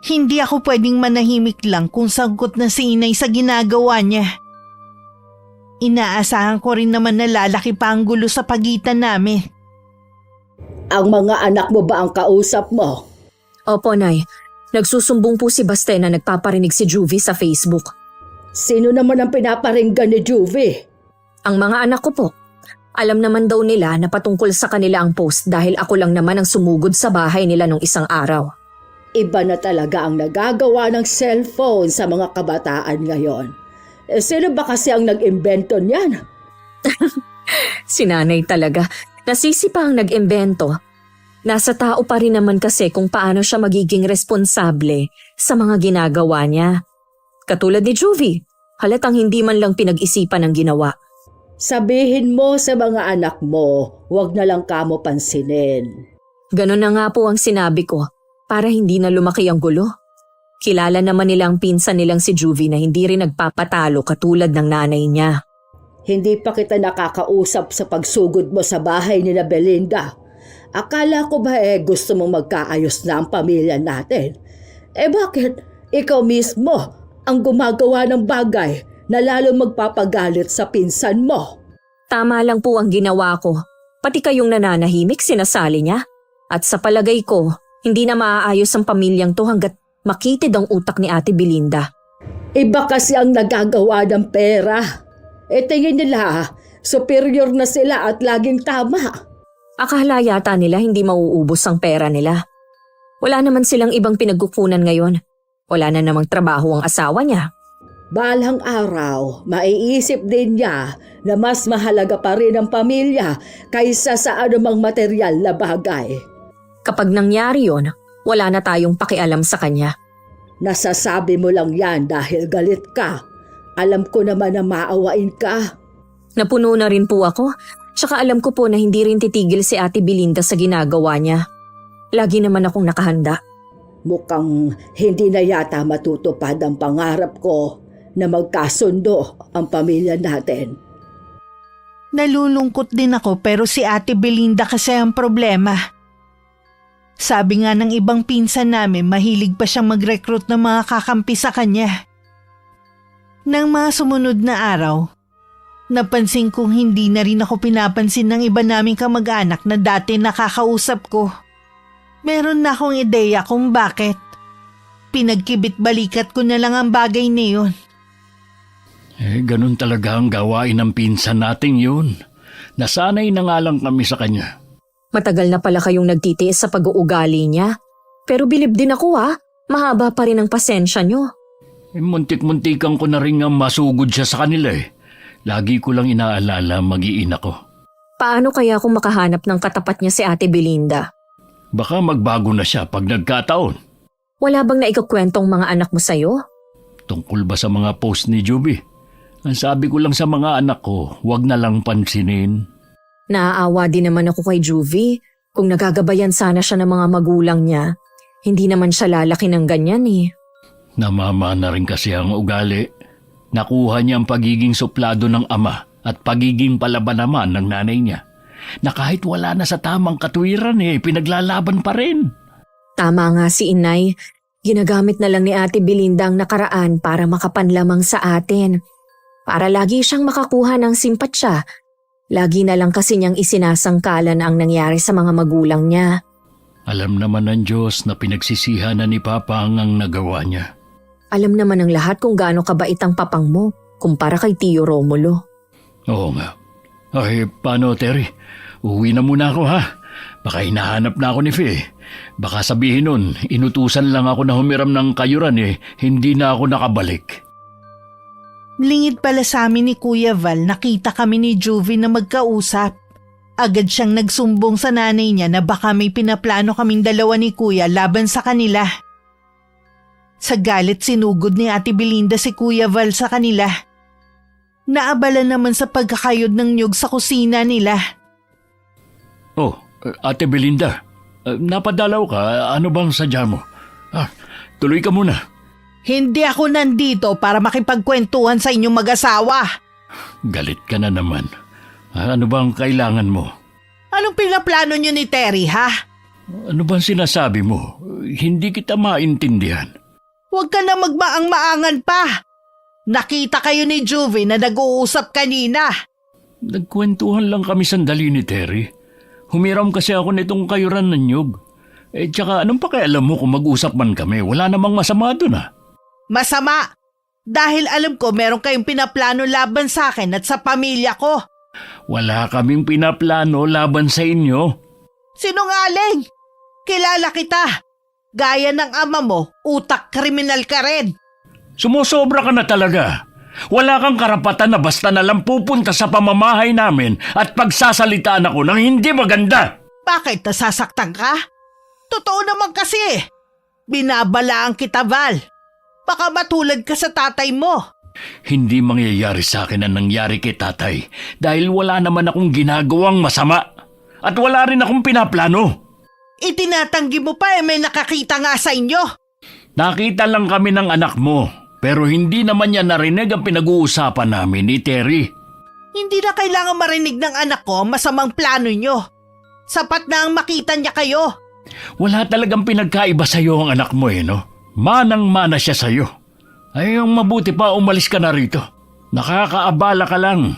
Hindi ako pwedeng manahimik lang kung sangkot na si inay sa ginagawa niya. Inaasahan ko rin naman na lalaki pa ang gulo sa pagitan namin. Ang mga anak mo ba ang kausap mo? Opo, Nay. Nagsusumbong po si Baste na nagpaparinig si Juvie sa Facebook. Sino naman ang pinaparinggan ni Juvie? Ang mga anak ko po. Alam naman daw nila na patungkol sa kanila ang post dahil ako lang naman ang sumugod sa bahay nila nung isang araw. Iba na talaga ang nagagawa ng cellphone sa mga kabataan ngayon. Sino ba kasi ang nag-imbento niyan? Si nanay talaga. Nasisi pa ang nag-imbento. Nasa tao pa rin naman kasi kung paano siya magiging responsable sa mga ginagawa niya. Katulad ni Juvie, halatang hindi man lang pinag-isipan ang ginawa. Sabihin mo sa mga anak mo, huwag na lang kamo pansinin. Ganon na nga po ang sinabi ko para hindi na lumaki ang gulo. Kilala naman nila ang pinsan nilang si Juvie na hindi rin nagpapatalo katulad ng nanay niya. Hindi pa kita nakakausap sa pagsugod mo sa bahay ni na Belinda. Akala ko ba gusto mong magkaayos na ang pamilya natin? Bakit ikaw mismo ang gumagawa ng bagay na lalo magpapagalit sa pinsan mo? Tama lang po ang ginawa ko. Pati kayong nananahimik sinasali niya. At sa palagay ko, hindi na maaayos ang pamilyang to hanggat makitid ang utak ni Ate Belinda. Iba kasi ang nagagawa ng pera. Tingin nila, superior na sila at laging tama. Akala yata nila hindi mauubos ang pera nila. Wala naman silang ibang pinagkukunan ngayon. Wala na namang trabaho ang asawa niya. Balang araw, maiisip din niya na mas mahalaga pa rin ang pamilya kaysa sa anumang material na bagay. Kapag nangyari yon, wala na tayong pakialam sa kanya. Nasasabi mo lang yan dahil galit ka. Alam ko naman na maawain ka. Napuno na rin po ako, tsaka alam ko po na hindi rin titigil si Ate Belinda sa ginagawa niya. Lagi naman akong nakahanda. Mukhang hindi na yata matutupad ang pangarap ko na magkasundo ang pamilya natin. Nalulungkot din ako pero si Ate Belinda kasi ang problema. Sabi nga ng ibang pinsan namin mahilig pa siyang mag-recruit ng mga kakampi sa kanya. Nang mga sumunod na araw, napansin kong hindi na rin ako pinapansin ng iba naming kamag-anak na dati nakakausap ko. Meron na akong ideya kung bakit. Pinagkibit-balikat ko na lang ang bagay na yun. Ganun talaga ang gawain ng pinsan nating yun. Nasanay na nga lang kami sa kanya. Matagal na pala kayong nagtitiis sa pag-uugali niya. Pero bilib din ako Mahaba pa rin ang pasensya nyo. Muntik-muntikan ko na rin nga masugod siya sa kanila eh. Lagi ko lang inaalala mag-iina ko. Paano kaya kung makahanap ng katapat niya si Ate Belinda? Baka magbago na siya pag nagkataon. Wala bang naikakwentong mga anak mo sa'yo? Tungkol ba sa mga post ni Juby? Ang sabi ko lang sa mga anak ko, huwag na lang pansinin. Naaawa din naman ako kay Juvie. Kung nagagabayan sana siya ng mga magulang niya, hindi naman siya lalaki ng ganyan eh. Namama na rin kasi ang ugali. Nakuha niya ang pagiging suplado ng ama at pagiging palaban naman ng nanay niya. Na kahit wala na sa tamang katwiran pinaglalaban pa rin. Tama nga si Inay. Ginagamit na lang ni Ate Belinda ang nakaraan para makapanlamang sa atin. Para lagi siyang makakuha ng simpatsya. Lagi na lang kasi niyang isinasangkalan ang nangyari sa mga magulang niya. Alam naman ng Diyos na pinagsisihan na ni Papa ang nagawa niya. Alam naman ng lahat kung gaano kabait ang papang mo kumpara kay Tio Romulo. Oo nga. Ay, paano Terry? Uwi na muna ako ha. Baka hinahanap na ako ni Faye. Baka sabihin nun, inutusan lang ako na humiram ng kayuran hindi na ako nakabalik. Lingid pala sa amin ni Kuya Val, nakita kami ni Juvie na magkausap. Agad siyang nagsumbong sa nanay niya na baka may pinaplano kaming dalawa ni Kuya laban sa kanila. Sa galit sinugod ni Ate Belinda si Kuya Val sa kanila. Naabala naman sa pagkakayod ng niyog sa kusina nila. Oh, Ate Belinda, napadalaw ka. Ano bang sadya mo? Tuloy ka muna. Hindi ako nandito para makipagkwentuhan sa inyong mag-asawa. Galit ka na naman. Ano bang kailangan mo? Anong pinaplano niyo ni Terry, ha? Ano bang sinasabi mo? Hindi kita maintindihan. Huwag ka na magmaang-maangan pa. Nakita kayo ni Juvie na nag-uusap kanina. Nagkwentuhan lang kami sandali ni Terry. Humiram kasi ako nitong kayuran ng nyug. Tsaka anong pakialam mo kung mag-usap man kami? Wala namang masama doon Masama! Dahil alam ko meron kayong pinaplano laban sa akin at sa pamilya ko. Wala kaming pinaplano laban sa inyo. Sinungaling! Kilala kita. Gaya ng ama mo, utak kriminal ka rin. Sumusobra ka na talaga. Wala kang karapatan na basta na lang pupunta sa pamamahay namin at pagsasalitaan ako ng hindi maganda. Bakit nasasaktan ka? Totoo naman kasi. Binabalaan kita, Val. Baka matulad ka sa tatay mo. Hindi mangyayari sa akin ang nangyari kay tatay dahil wala naman akong ginagawang masama at wala rin akong pinaplano. Itinatanggi mo pa may nakakita nga sa inyo. Nakita lang kami ng anak mo pero hindi naman niya narinig ang pinag-uusapan namin ni Terry. Hindi na kailangan marinig ng anak ko ang masamang plano nyo. Sapat na ang makita niya kayo. Wala talagang pinagkaiba sa'yo ang anak mo no? Manang-mana siya sa'yo. Ay, ang mabuti pa umalis ka na rito. Nakakaabala ka lang.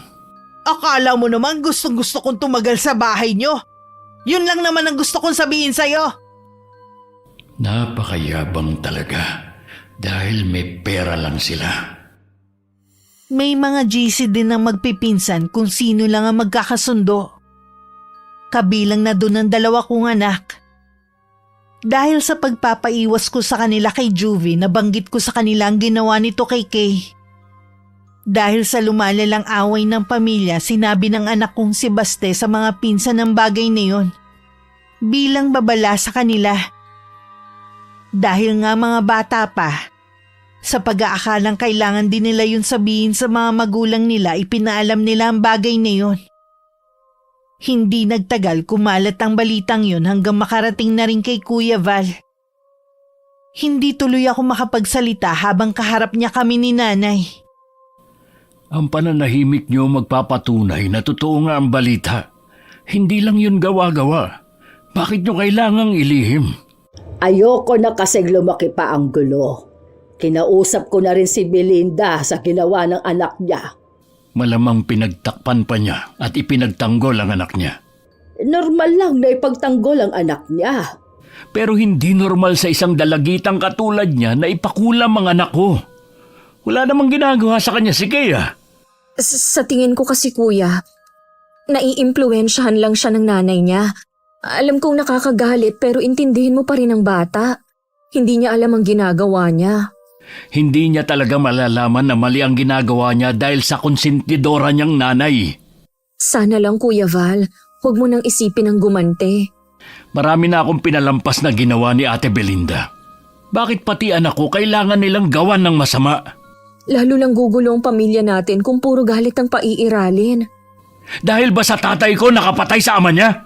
Akala mo naman gustong-gusto kong tumagal sa bahay nyo. Yun lang naman ang gusto kong sabihin sa'yo. Napakayabang talaga dahil may pera lang sila. May mga GC din ang magpipinsan kung sino lang ang magkakasundo. Kabilang na doon ang dalawa kong anak. Dahil sa pagpapaiwas ko sa kanila kay Juvie, nabanggit ko sa kanila ang ginawa nito kay Kay. Dahil sa lumalalang away ng pamilya, sinabi ng anak kong si Baste sa mga pinsan ng bagay na yun. Bilang babala sa kanila. Dahil nga mga bata pa, sa pag-aakalang kailangan din nila yun sabihin sa mga magulang nila, ipinaalam nila ang bagay na yun. Hindi nagtagal kumalat ang balitang yun hanggang makarating na rin kay Kuya Val. Hindi tuloy ako makapagsalita habang kaharap niya kami ni Nanay. Ang pananahimik niyo magpapatunay na totoo nga ang balita. Hindi lang yun gawa-gawa. Bakit niyo kailangang ilihim? Ayoko na kasing lumaki pa ang gulo. Kinausap ko na rin si Belinda sa ginawa ng anak niya. Malamang pinagtakpan pa niya at ipinagtanggol ang anak niya. Normal lang na ipagtanggol ang anak niya. Pero hindi normal sa isang dalagitang katulad niya na ipakulam ang anak ko. Wala namang ginagawa sa kanya si Kea. Sa tingin ko kasi kuya, naiimpluwensyahan lang siya ng nanay niya. Alam kong nakakagalit pero intindihin mo pa rin ang bata. Hindi niya alam ang ginagawa niya. Hindi niya talaga malalaman na mali ang ginagawa niya dahil sa konsentidora niyang nanay. Sana lang Kuya Val, huwag mo nang isipin ang gumante. Marami na akong pinalampas na ginawa ni Ate Belinda. Bakit pati anak ko kailangan nilang gawan ng masama? Lalo lang gugulo ang pamilya natin kung puro galit ang paiiralin. Dahil ba sa tatay ko nakapatay sa ama niya?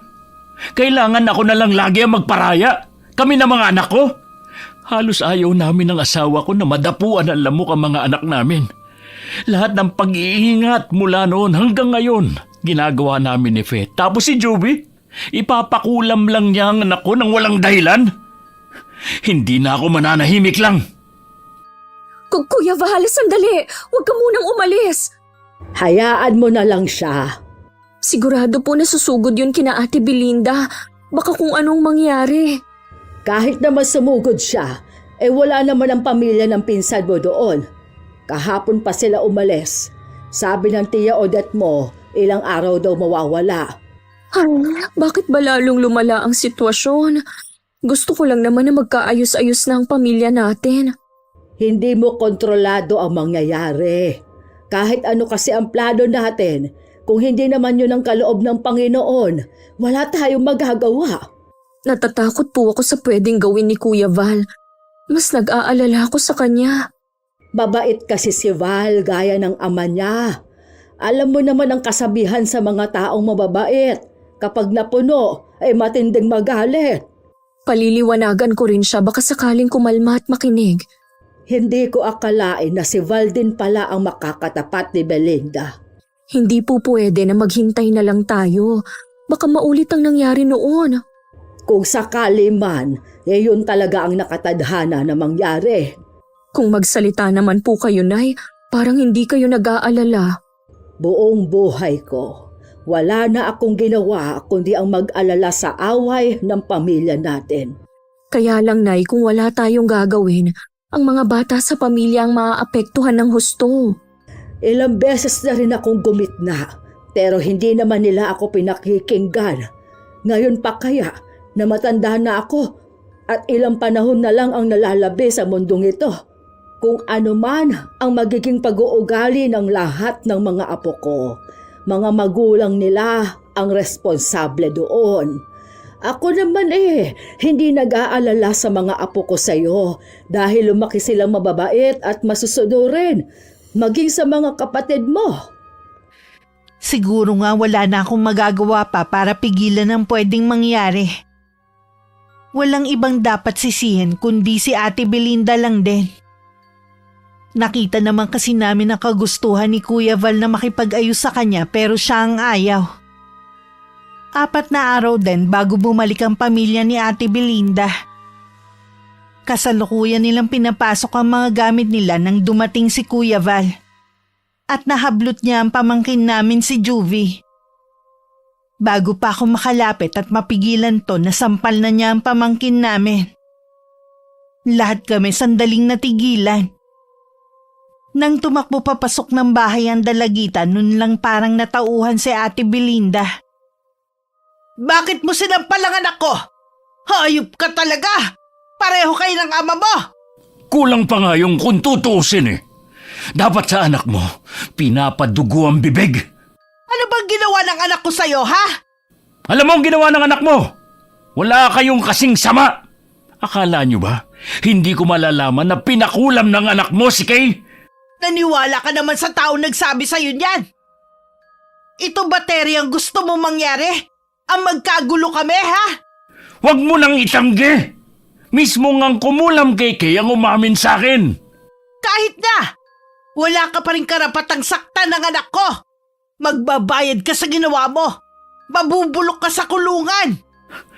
Kailangan ako na lang lagi ang magparaya. Kami na mga anak ko. Halos ayaw namin ng asawa ko na madapuan ang lamok ang mga anak namin. Lahat ng pag-iingat mula noon hanggang ngayon, ginagawa namin ni Fe. Tapos si Joby, ipapakulam lang niya ang anak ko nang walang dahilan. Hindi na ako mananahimik lang. Kuya Val, sandali! Huwag ka munang umalis! Hayaan mo na lang siya. Sigurado po na susugod yun kina Ate Belinda. Baka kung anong mangyari. Kahit naman sumugod siya, wala naman ang pamilya ng pinsan mo doon. Kahapon pa sila umalis. Sabi ng tiya Odette mo, ilang araw daw mawawala. Bakit ba lalong lumala ang sitwasyon? Gusto ko lang naman na magkaayos-ayos na ang pamilya natin. Hindi mo kontrolado ang mangyayari. Kahit ano kasi ang plano natin, kung hindi naman yun ang kaloob ng Panginoon, wala tayong magagawa. Natatakot po ako sa pwedeng gawin ni Kuya Val. Mas nag-aalala ako sa kanya. Mabait kasi si Val gaya ng ama niya. Alam mo naman ang kasabihan sa mga taong mababait. Kapag napuno, ay matinding magalit. Paliliwanagan ko rin siya baka sakaling kumalma at makinig. Hindi ko akalain na si Val din pala ang makakatapat ni Belinda. Hindi po pwede na maghintay na lang tayo. Baka maulit ang nangyari noon. Kung sakali man, yun talaga ang nakatadhana na mangyari. Kung magsalita naman po kayo, Nay, parang hindi kayo nag-aalala. Buong buhay ko, wala na akong ginawa kundi ang mag-alala sa away ng pamilya natin. Kaya lang, Nay, kung wala tayong gagawin, ang mga bata sa pamilya ang maaapektuhan ng husto. Ilang beses na rin akong gumitna, pero hindi naman nila ako pinakikinggan. Ngayon pa kaya na matanda na ako at ilang panahon na lang ang nalalabi sa mundong ito. Kung ano man ang magiging pag-uugali ng lahat ng mga apo ko, mga magulang nila ang responsable doon. Ako naman hindi nag-aalala sa mga apo ko sa iyo dahil lumaki silang mababait at masusunurin, maging sa mga kapatid mo. Siguro nga wala na akong magagawa pa para pigilan ang pwedeng mangyari. Walang ibang dapat sisihin kundi si Ate Belinda lang din. Nakita naman kasi namin ang kagustuhan ni Kuya Val na makipag-ayos sa kanya pero siya ang ayaw. 4 na araw din bago bumalik ang pamilya ni Ate Belinda. Kasalukuyan nilang pinapasok ang mga gamit nila nang dumating si Kuya Val. At nahablot niya ang pamangkin namin si Juvie. Bago pa ako makalapit at mapigilan to, nasampal na niya ang pamangkin namin. Lahat kami sandaling natigilan. Nang tumakbo papasok ng bahay ang dalagita, nun lang parang natauhan si Ate Belinda. Bakit mo sinampal ang anak ko? Hayop ka talaga! Pareho kayo ng ama mo! Kulang pa nga yung kung tutuusin Dapat sa anak mo, pinapadugo ang bibig. Ano bang ginawa ng anak ko sa'yo, ha? Alam mo ang ginawa ng anak mo? Wala kayong kasing sama. Akala nyo ba, hindi ko malalaman na pinakulam ng anak mo si Kay? Naniwala ka naman sa tao nagsabi sa'yo niyan. Ito ba, Terry, ang gusto mo mangyari? Ang magkagulo kami, ha? Huwag mo nang itanggi. Mismo ngang kumulam kay Kay ang umamin sa akin. Kahit na, wala ka pa rin karapatang saktan ng anak ko. Magbabayad ka sa ginawa mo. Mabubulok ka sa kulungan.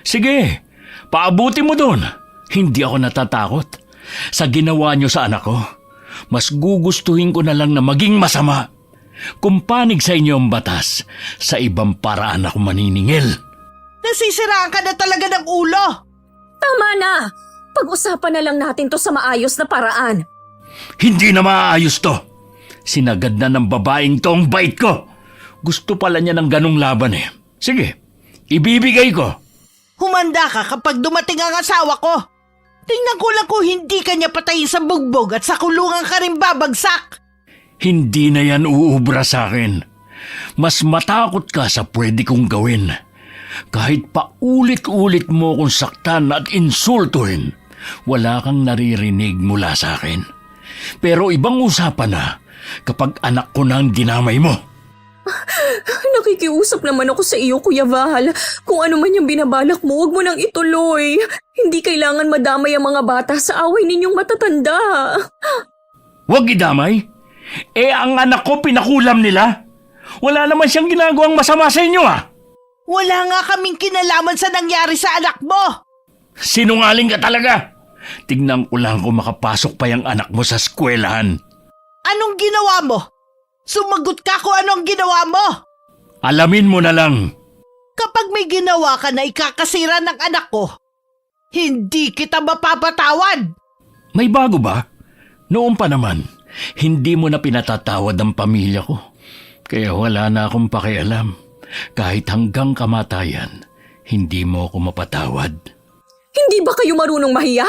Sige, paabuti mo doon. Hindi ako natatakot. Sa ginawa niyo sa anak ko, mas gugustuhin ko na lang na maging masama. Kung panig sa inyo ang batas, sa ibang paraan ako maniningil. Nasisiraan ka na talaga ng ulo. Tama na! Pag-usapan na lang natin to sa maayos na paraan. Hindi na maaayos to. Sinagad na ng babaeng to ang bait ko. Gusto pala niya ng ganong laban Sige, ibibigay ko. Humanda ka kapag dumating ang asawa ko. Tingnan ko lang kung hindi ka niya patayin sa bugbog at sa kulungan ka rin babagsak. Hindi na yan uubra sa akin. Mas matakot ka sa pwede kong gawin. Kahit pa ulit-ulit mo kong saktan at insultuhin, wala kang naririnig mula sa akin. Pero ibang usapan na kapag anak ko na ang dinamay mo. Nakikiusap naman ako sa iyo, Kuya Val. Kung ano man yung binabalak mo, huwag mo nang ituloy. Hindi kailangan madamay ang mga bata sa away ninyong matatanda. Huwag idamay. Ang anak ko pinakulam nila. Wala naman siyang ginagawang masama sa inyo Wala nga kaming kinalaman sa nangyari sa anak mo. Sinungaling ka talaga. Tignan ko lang kung makapasok pa yung anak mo sa eskwelahan. Anong ginawa mo? Sumagot ka kung anong ginawa mo. Alamin mo na lang. Kapag may ginawa ka na ikakasira ng anak ko, hindi kita mapapatawad. May bago ba? Noon pa naman, hindi mo na pinatatawad ang pamilya ko. Kaya wala na akong pakialam. Kahit hanggang kamatayan, hindi mo ako mapatawad. Hindi ba kayo marunong mahiya?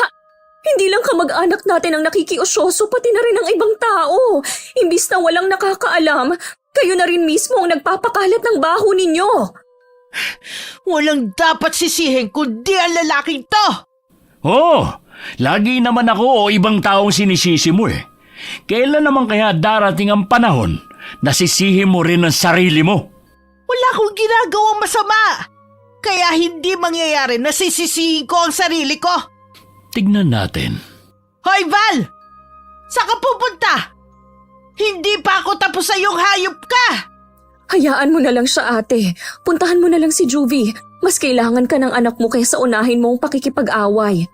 Hindi lang kamag-anak natin ang nakikiusyoso, pati na rin ang ibang tao. Imbis na walang nakakaalam, kayo na rin mismo ang nagpapakalat ng baho ninyo. Walang dapat sisihin kundi ang lalaking to. Lagi naman ako o ibang taong sinisisi mo Kailan naman kaya darating ang panahon na sisihin mo rin ang sarili mo? Wala akong ginagawang masama. Kaya hindi mangyayari na sisisihin ko ang sarili ko. Tignan natin. Hoy Val! Saan ka pupunta? Hindi pa ako tapos sa iyong hayop ka! Hayaan mo na lang siya, ate. Puntahan mo na lang si Juvie. Mas kailangan ka ng anak mo kaysa unahin mo ang pakikipag-away.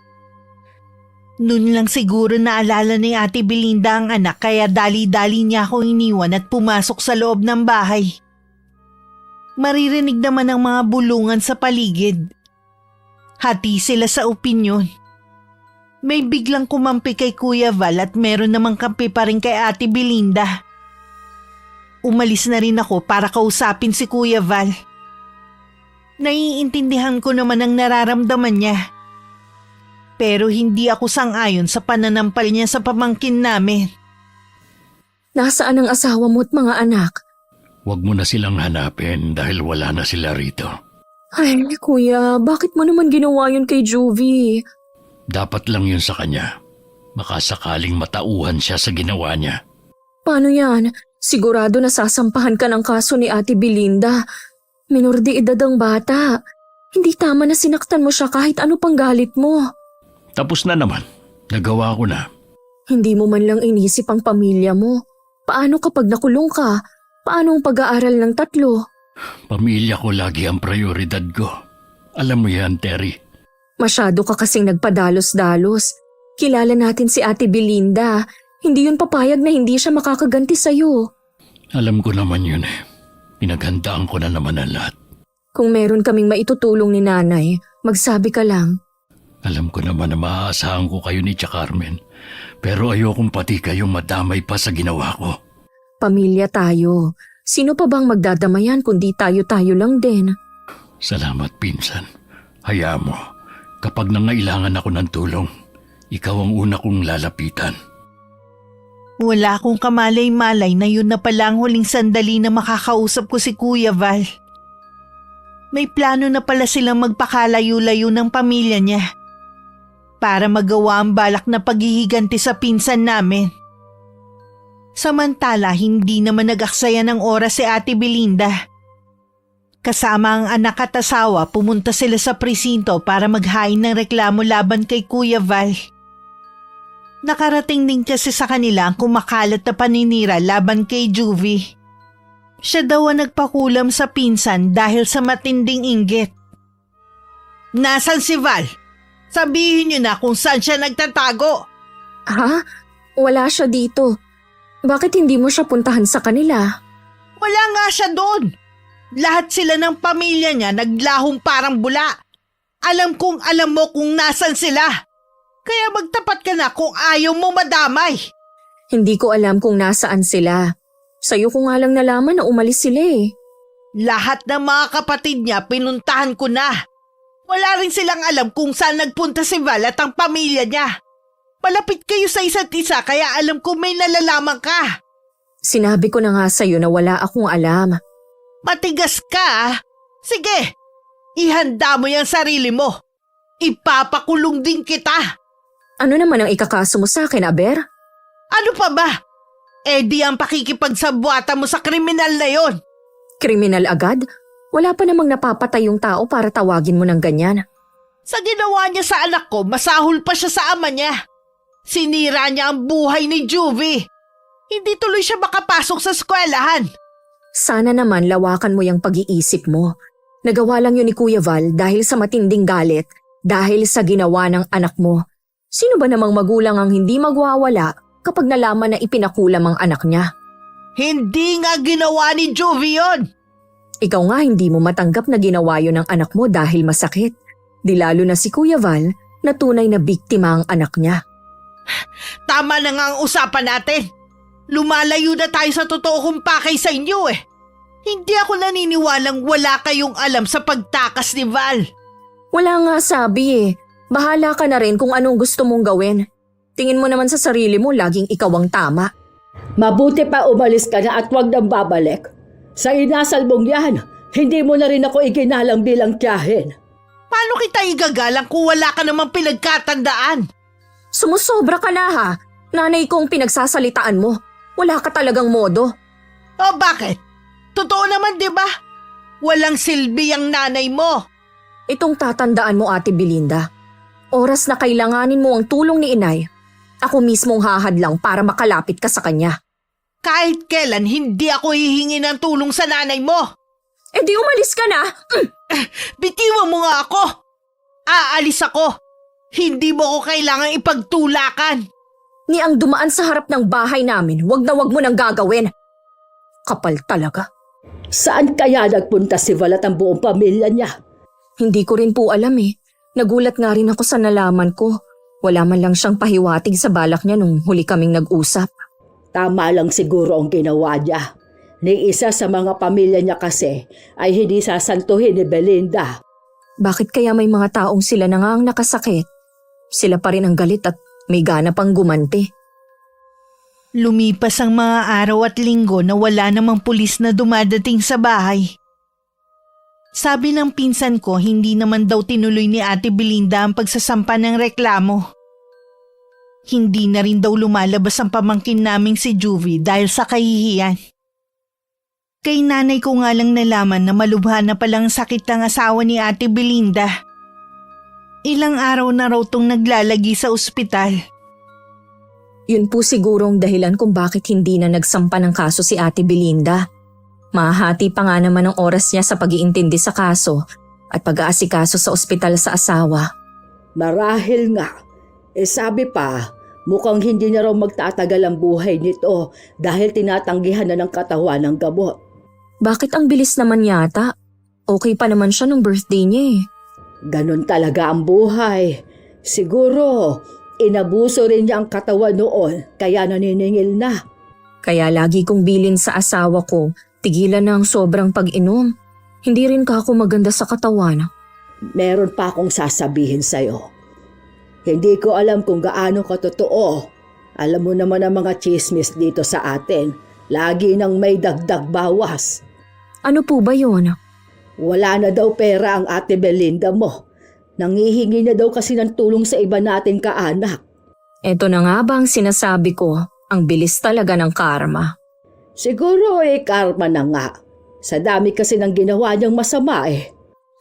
Noon lang siguro naalala ni Ate Belinda ang anak kaya dali-dali niya akong iniwan at pumasok sa loob ng bahay. Maririnig naman ang mga bulungan sa paligid. Hati sila sa opinyon. May biglang kumampi kay Kuya Val at meron namang kampi pa rin kay Ate Belinda. Umalis na rin ako para kausapin si Kuya Val. Naiintindihan ko naman ang nararamdaman niya. Pero hindi ako sang-ayon sa pananampal niya sa pamangkin namin. Nasaan ang asawa mo at mga anak? Huwag mo na silang hanapin dahil wala na sila rito. Ay, kuya, bakit mo naman ginawa yun kay Juvie? Dapat lang yun sa kanya. Makasakaling matauhan siya sa ginawa niya. Paano yan? Sigurado na sasampahan ka ng kaso ni Ate Belinda. Minor de edad ang bata. Hindi tama na sinaktan mo siya kahit ano pang galit mo. Tapos na naman. Nagawa ko na. Hindi mo man lang inisip ang pamilya mo. Paano kapag nakulong ka? Paano ang pag-aaral ng 3? Pamilya ko lagi ang prioridad ko. Alam mo yan, Terry. Masyado ka kasing nagpadalos-dalos. Kilala natin si Ate Belinda. Hindi yun papayag na hindi siya makakaganti sa'yo. Alam ko naman yun Pinaghandaan ko na naman ang lahat. Kung meron kaming maitutulong ni nanay, magsabi ka lang. Alam ko naman na maaasahan ko kayo ni Tia Carmen. Pero ayokong pati kayong madamay pa sa ginawa ko. Pamilya tayo. Sino pa bang magdadamayan kundi tayo-tayo lang din? Salamat, pinsan. Hayaan mo. Kapag nangailangan ako ng tulong, ikaw ang una kong lalapitan. Wala akong kamalay-malay na yun na pala ang huling sandali na makakausap ko si Kuya Val. May plano na pala silang magpakalayo-layo ng pamilya niya para magawa ang balak na paghihiganti sa pinsan namin. Samantala, hindi naman nag-aksaya ng oras si Ate Belinda. Kasama ang anak at asawa, pumunta sila sa presinto para maghain ng reklamo laban kay Kuya Val. Nakarating din kasi sa kanila ang kumakalat na paninira laban kay Juvie. Siya daw ang nagpakulam sa pinsan dahil sa matinding inggit. Nasaan si Val? Sabihin niyo na kung saan siya nagtatago. Ha? Wala siya dito. Bakit hindi mo siya puntahan sa kanila? Wala nga siya doon. Lahat sila ng pamilya niya naglahong parang bula. Alam kong alam mo kung nasan sila. Kaya magtapat ka na kung ayaw mo madamay. Hindi ko alam kung nasaan sila. Sa'yo ko nga lang nalaman na umalis sila . Lahat ng mga kapatid niya pinuntahan ko na. Wala rin silang alam kung saan nagpunta si Val at ang pamilya niya. Malapit kayo sa isa't isa kaya alam ko may nalalaman ka. Sinabi ko na nga sa'yo na wala akong alam. Matigas ka, ah. Sige, ihanda mo yung sarili mo. Ipapakulong din kita. Ano naman ang ikakaso mo sa akin, Aber? Ano pa ba? Di ang pakikipagsabwata mo sa kriminal na yon. Kriminal agad? Wala pa namang napapatay yung tao para tawagin mo ng ganyan. Sa ginawa niya sa anak ko, masahol pa siya sa ama niya. Sinira niya ang buhay ni Juvie. Hindi tuloy siya makapasok sa eskwelahan. Sana naman lawakan mo yung pag-iisip mo. Nagawa lang yun ni Kuya Val dahil sa matinding galit, dahil sa ginawa ng anak mo. Sino ba namang magulang ang hindi magwawala kapag nalaman na ipinakulam ang anak niya? Hindi nga ginawa ni Juvie yun. Ikaw nga hindi mo matanggap na ginawa yun ng anak mo dahil masakit. Di lalo na si Kuya Val na tunay na biktima ang anak niya. Tama na nga ang usapan natin. Lumalayo na tayo sa totoo kong pakay sa inyo eh. Hindi ako naniniwalang wala kayong alam sa pagtakas ni Val. Wala nga sabi eh. Bahala ka na rin kung anong gusto mong gawin. Tingin mo naman sa sarili mo laging ikaw ang tama. Mabuti pa umalis ka na at huwag nang babalik. Sa inasal mong yan, hindi mo na rin ako iginalang bilang tiyahin. Paano kita igagalang kung wala ka namang pinagkatandaan? Sumusobra ka na ha. Nanay kong pinagsasalitaan mo. Wala ka talagang modo. O bakit? Totoo naman, di ba? Walang silbi ang nanay mo. Itong tatandaan mo, Ate Belinda. Oras na kailanganin mo ang tulong ni inay, ako mismong hahadlang para makalapit ka sa kanya. Kahit kailan, hindi ako hihingi ng tulong sa nanay mo. Eh di umalis ka na. Bitiwan mo nga ako. Aalis ako. Hindi mo ko kailangang ipagtulakan. Ni ang dumaan sa harap ng bahay namin, wag na wag mo nang gagawin. Kapal talaga. Saan kaya nagpunta si Val at ang buong pamilya niya? Hindi ko rin po alam eh. Nagulat nga rin ako sa nalaman ko. Wala man lang siyang pahiwatig sa balak niya nung huli kaming nag-usap. Tama lang siguro ang ginawa niya. Ni isa sa mga pamilya niya kasi ay hindi sasantuhin ni Belinda. Bakit kaya may mga taong sila na nga ang nakasakit? Sila pa rin ang galit at may gana pang gumanti. Lumipas ang mga araw at linggo na wala namang pulis na dumadating sa bahay. Sabi ng pinsan ko, hindi naman daw tinuloy ni Ate Belinda ang pagsasampa ng reklamo. Hindi na rin daw lumalabas ang pamangkin naming si Juvie dahil sa kahihiyan. Kay nanay ko nga lang nalaman na malubha na palang sakit ng asawa ni Ate Belinda. Ilang araw na raw tong naglalagi sa ospital. Yun po siguro ang dahilan kung bakit hindi na nagsampa ng kaso si Ate Belinda. Mahati pa nga naman ang oras niya sa pag-iintindi sa kaso at pag-aasikaso sa ospital sa asawa. Marahil nga. Sabi pa, mukhang hindi na raw magtatagal ang buhay nito dahil tinatanggihan na ng katawan ng gamot. Bakit ang bilis naman yata? Okay pa naman siya nung birthday niya eh. Ganon talaga ang buhay. Siguro, inabuso rin niya ang katawan noon kaya naniningil na. Kaya lagi kong bilin sa asawa ko, tigilan na ang sobrang pag-inom. Hindi rin ka ako maganda sa katawan. Meron pa akong sasabihin sa'yo. Hindi ko alam kung gaano katotoo. Alam mo naman ang mga chismis dito sa atin. Lagi nang may dagdag bawas. Ano po ba yun? Wala na daw pera ang Ate Belinda mo. Nangihingi na daw kasi ng tulong sa iba nating kaanak. Eto na nga ba ang sinasabi ko? Ang bilis talaga ng karma. Siguro karma na nga. Sa dami kasi ng ginawa niyang masama eh.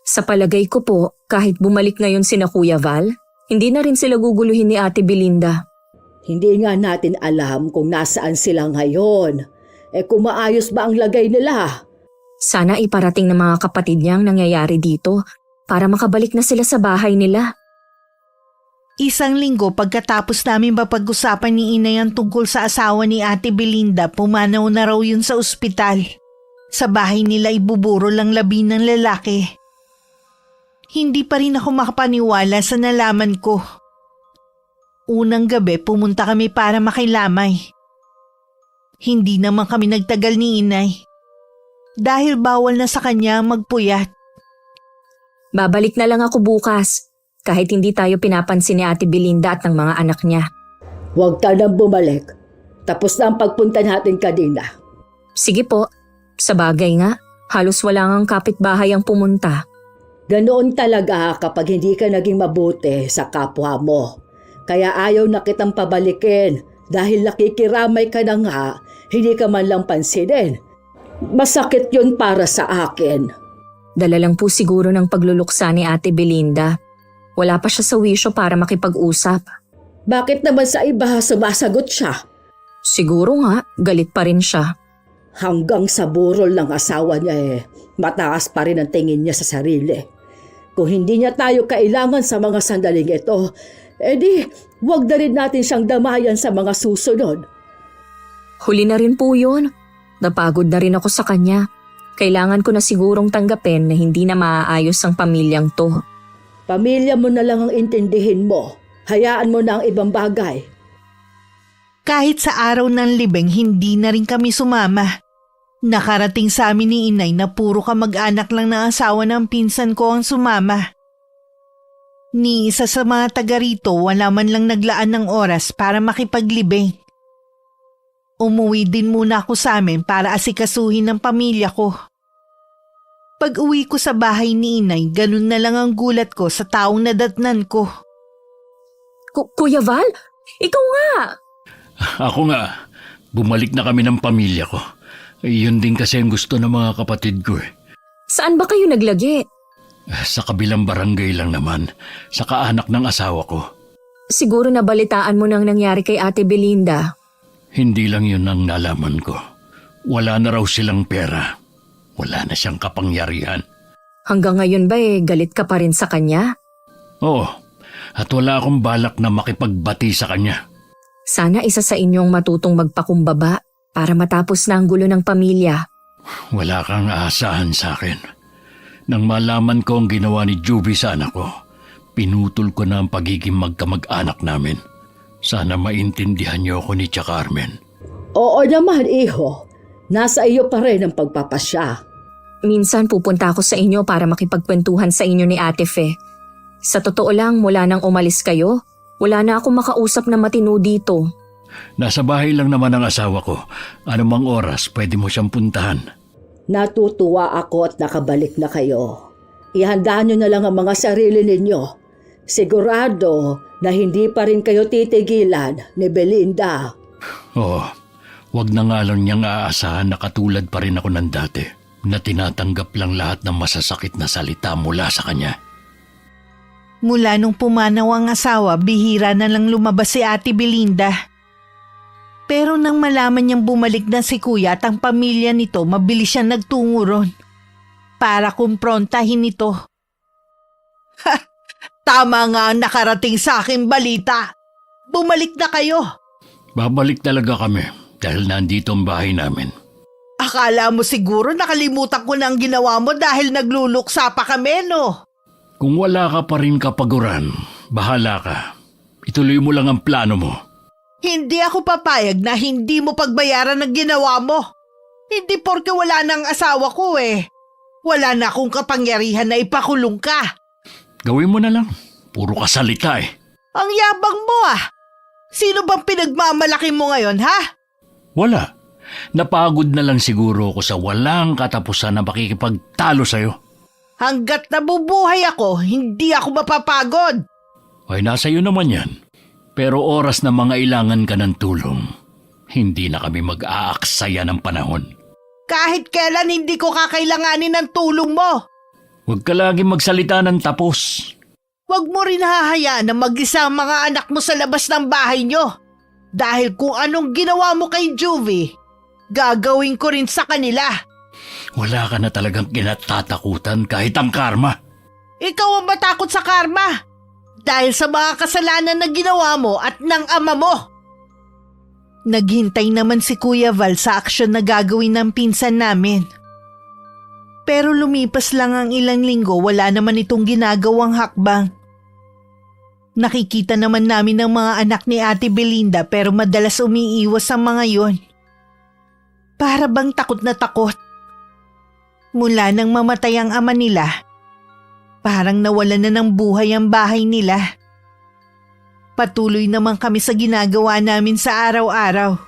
Sa palagay ko po, kahit bumalik ngayon sina Kuya Val, hindi na rin sila guguluhin ni Ate Belinda. Hindi nga natin alam kung nasaan sila ngayon. Kung maayos ba ang lagay nila? Sana iparating ng mga kapatid niya ang nangyayari dito para makabalik na sila sa bahay nila. Isang linggo pagkatapos namin mapag-usapan ni Inay ang tungkol sa asawa ni Ate Belinda, pumanaw na raw yun sa ospital. Sa bahay nila ibuburo lang labi ng lalaki. Hindi pa rin ako makapaniwala sa nalaman ko. Unang gabi pumunta kami para makilamay. Hindi naman kami nagtagal ni Inay. Dahil bawal na sa kanya magpuyat. Babalik na lang ako bukas, kahit hindi tayo pinapansin ni Ate Belinda at ng mga anak niya. Huwag ka nang bumalik. Tapos na ang pagpunta natin kanina. Sige po, sa bagay nga, halos wala ngang kapitbahay ang pumunta. Ganoon talaga kapag hindi ka naging mabuti sa kapwa mo. Kaya ayaw na kitang pabalikin dahil nakikiramay ka na nga, hindi ka man lang pansinin. Masakit yun para sa akin. Dala lang po siguro ng pagluluksa ni Ate Belinda. Wala pa siya sa wisyo para makipag-usap. Bakit naman sa iba sumasagot siya? Siguro nga, galit pa rin siya. Hanggang sa burol ng asawa niya mataas pa rin ang tingin niya sa sarili. Kung hindi niya tayo kailangan sa mga sandaling ito, edi wag na rin natin siyang damayan sa mga susunod. Huli na rin po yun. Napagod na rin ako sa kanya. Kailangan ko na sigurong tanggapin na hindi na maaayos ang pamilyang to. Pamilya mo na lang ang intindihin mo. Hayaan mo na ang ibang bagay. Kahit sa araw ng libing, hindi na rin kami sumama. Nakarating sa amin ni Inay na puro kamag-anak lang ng asawa ng pinsan ko ang sumama. Ni isa sa mga taga rito wala man lang naglaan ng oras para makipaglibing. Umuwi din muna ako sa amin para asikasuhin ng pamilya ko. Pag uwi ko sa bahay ni Inay, ganun na lang ang gulat ko sa taong nadatnan ko. Kuya Val, ikaw nga! Ako nga, bumalik na kami ng pamilya ko. Yun din kasi ang gusto ng mga kapatid ko eh. Saan ba kayo naglagi? Sa kabilang barangay lang naman, sa kaanak ng asawa ko. Siguro nabalitaan mo nang nangyari kay Ate Belinda. Hindi lang yun ang nalaman ko. Wala na raw silang pera. Wala na siyang kapangyarihan. Hanggang ngayon ba galit ka pa rin sa kanya? Oo, at wala akong balak na makipagbati sa kanya. Sana isa sa inyong matutong magpakumbaba para matapos na ang gulo ng pamilya. Wala kang aasahan sa akin. Nang malaman ko ang ginawa ni Juvie sa anak ko, pinutol ko na ang pagiging magkamag-anak namin. Sana maintindihan niyo ako ni Tia Carmen. Oo naman, iho. Nasa iyo pa rin ang pagpapasya. Minsan pupunta ako sa inyo para makipagkwentuhan sa inyo ni Ate Fe. Sa totoo lang, mula nang umalis kayo, wala na akong makausap na matino dito. Nasa bahay lang naman ang asawa ko. Anumang oras pwede mo siyang puntahan. Natutuwa ako at nakabalik na kayo. Ihandaan niyo na lang ang mga sarili ninyo. Sigurado na hindi pa rin kayo titigilan ni Belinda. Oo, wag na nga lang niyang aasahan na katulad pa rin ako ng dati, na tinatanggap lang lahat ng masasakit na salita mula sa kanya. Mula nung pumanaw ang asawa, bihira na lang lumabas si Ate Belinda. Pero nang malaman niyang bumalik na si Kuya at ang pamilya nito, mabilis siyang nagtungo ron para kumprontahin ito. Ha! Tama nga ang nakarating sa aking balita. Bumalik na kayo. Babalik talaga kami dahil nandito ang bahay namin. Akala mo siguro nakalimutan ko na ang ginawa mo dahil nagluluksa pa kami, no? Kung wala ka pa rin kapaguran, bahala ka. Ituloy mo lang ang plano mo. Hindi ako papayag na hindi mo pagbayaran ng ginawa mo. Hindi porke wala na ang asawa ko eh. Wala na akong kapangyarihan na ipakulong ka. Gawin mo na lang. Puro ka salita eh. Ang yabang mo ah. Sino bang pinagmamalaki mo ngayon, ha? Wala. Napagod na lang siguro ako sa walang katapusan na makikipagtalo sa'yo. Hanggat nabubuhay ako, hindi ako mapapagod. Ay, nasa iyo naman yan. Pero oras na mga ilangan ka ng tulong, hindi na kami mag-aaksaya ng panahon. Kahit kailan hindi ko kakailanganin ng tulong mo. Huwag ka lagi magsalita ng tapos. Huwag mo rin hahayaan na mag-isa ang mga anak mo sa labas ng bahay nyo. Dahil kung anong ginawa mo kay Juvie, gagawin ko rin sa kanila. Wala ka na talagang kinatatakutan kahit ang karma. Ikaw ang matakot sa karma. Dahil sa mga kasalanan na ginawa mo at ng ama mo. Naghintay naman si Kuya Val sa aksyon na gagawin ng pinsan namin. Pero lumipas lang ang ilang linggo, wala naman itong ginagawang hakbang. Nakikita naman namin ang mga anak ni Ate Belinda pero madalas umiiwas ang mga yon. Para bang takot na takot. Mula nang mamatay ang ama nila, Parang nawalan na ng buhay ang bahay nila. Patuloy naman kami sa ginagawa namin sa araw-araw.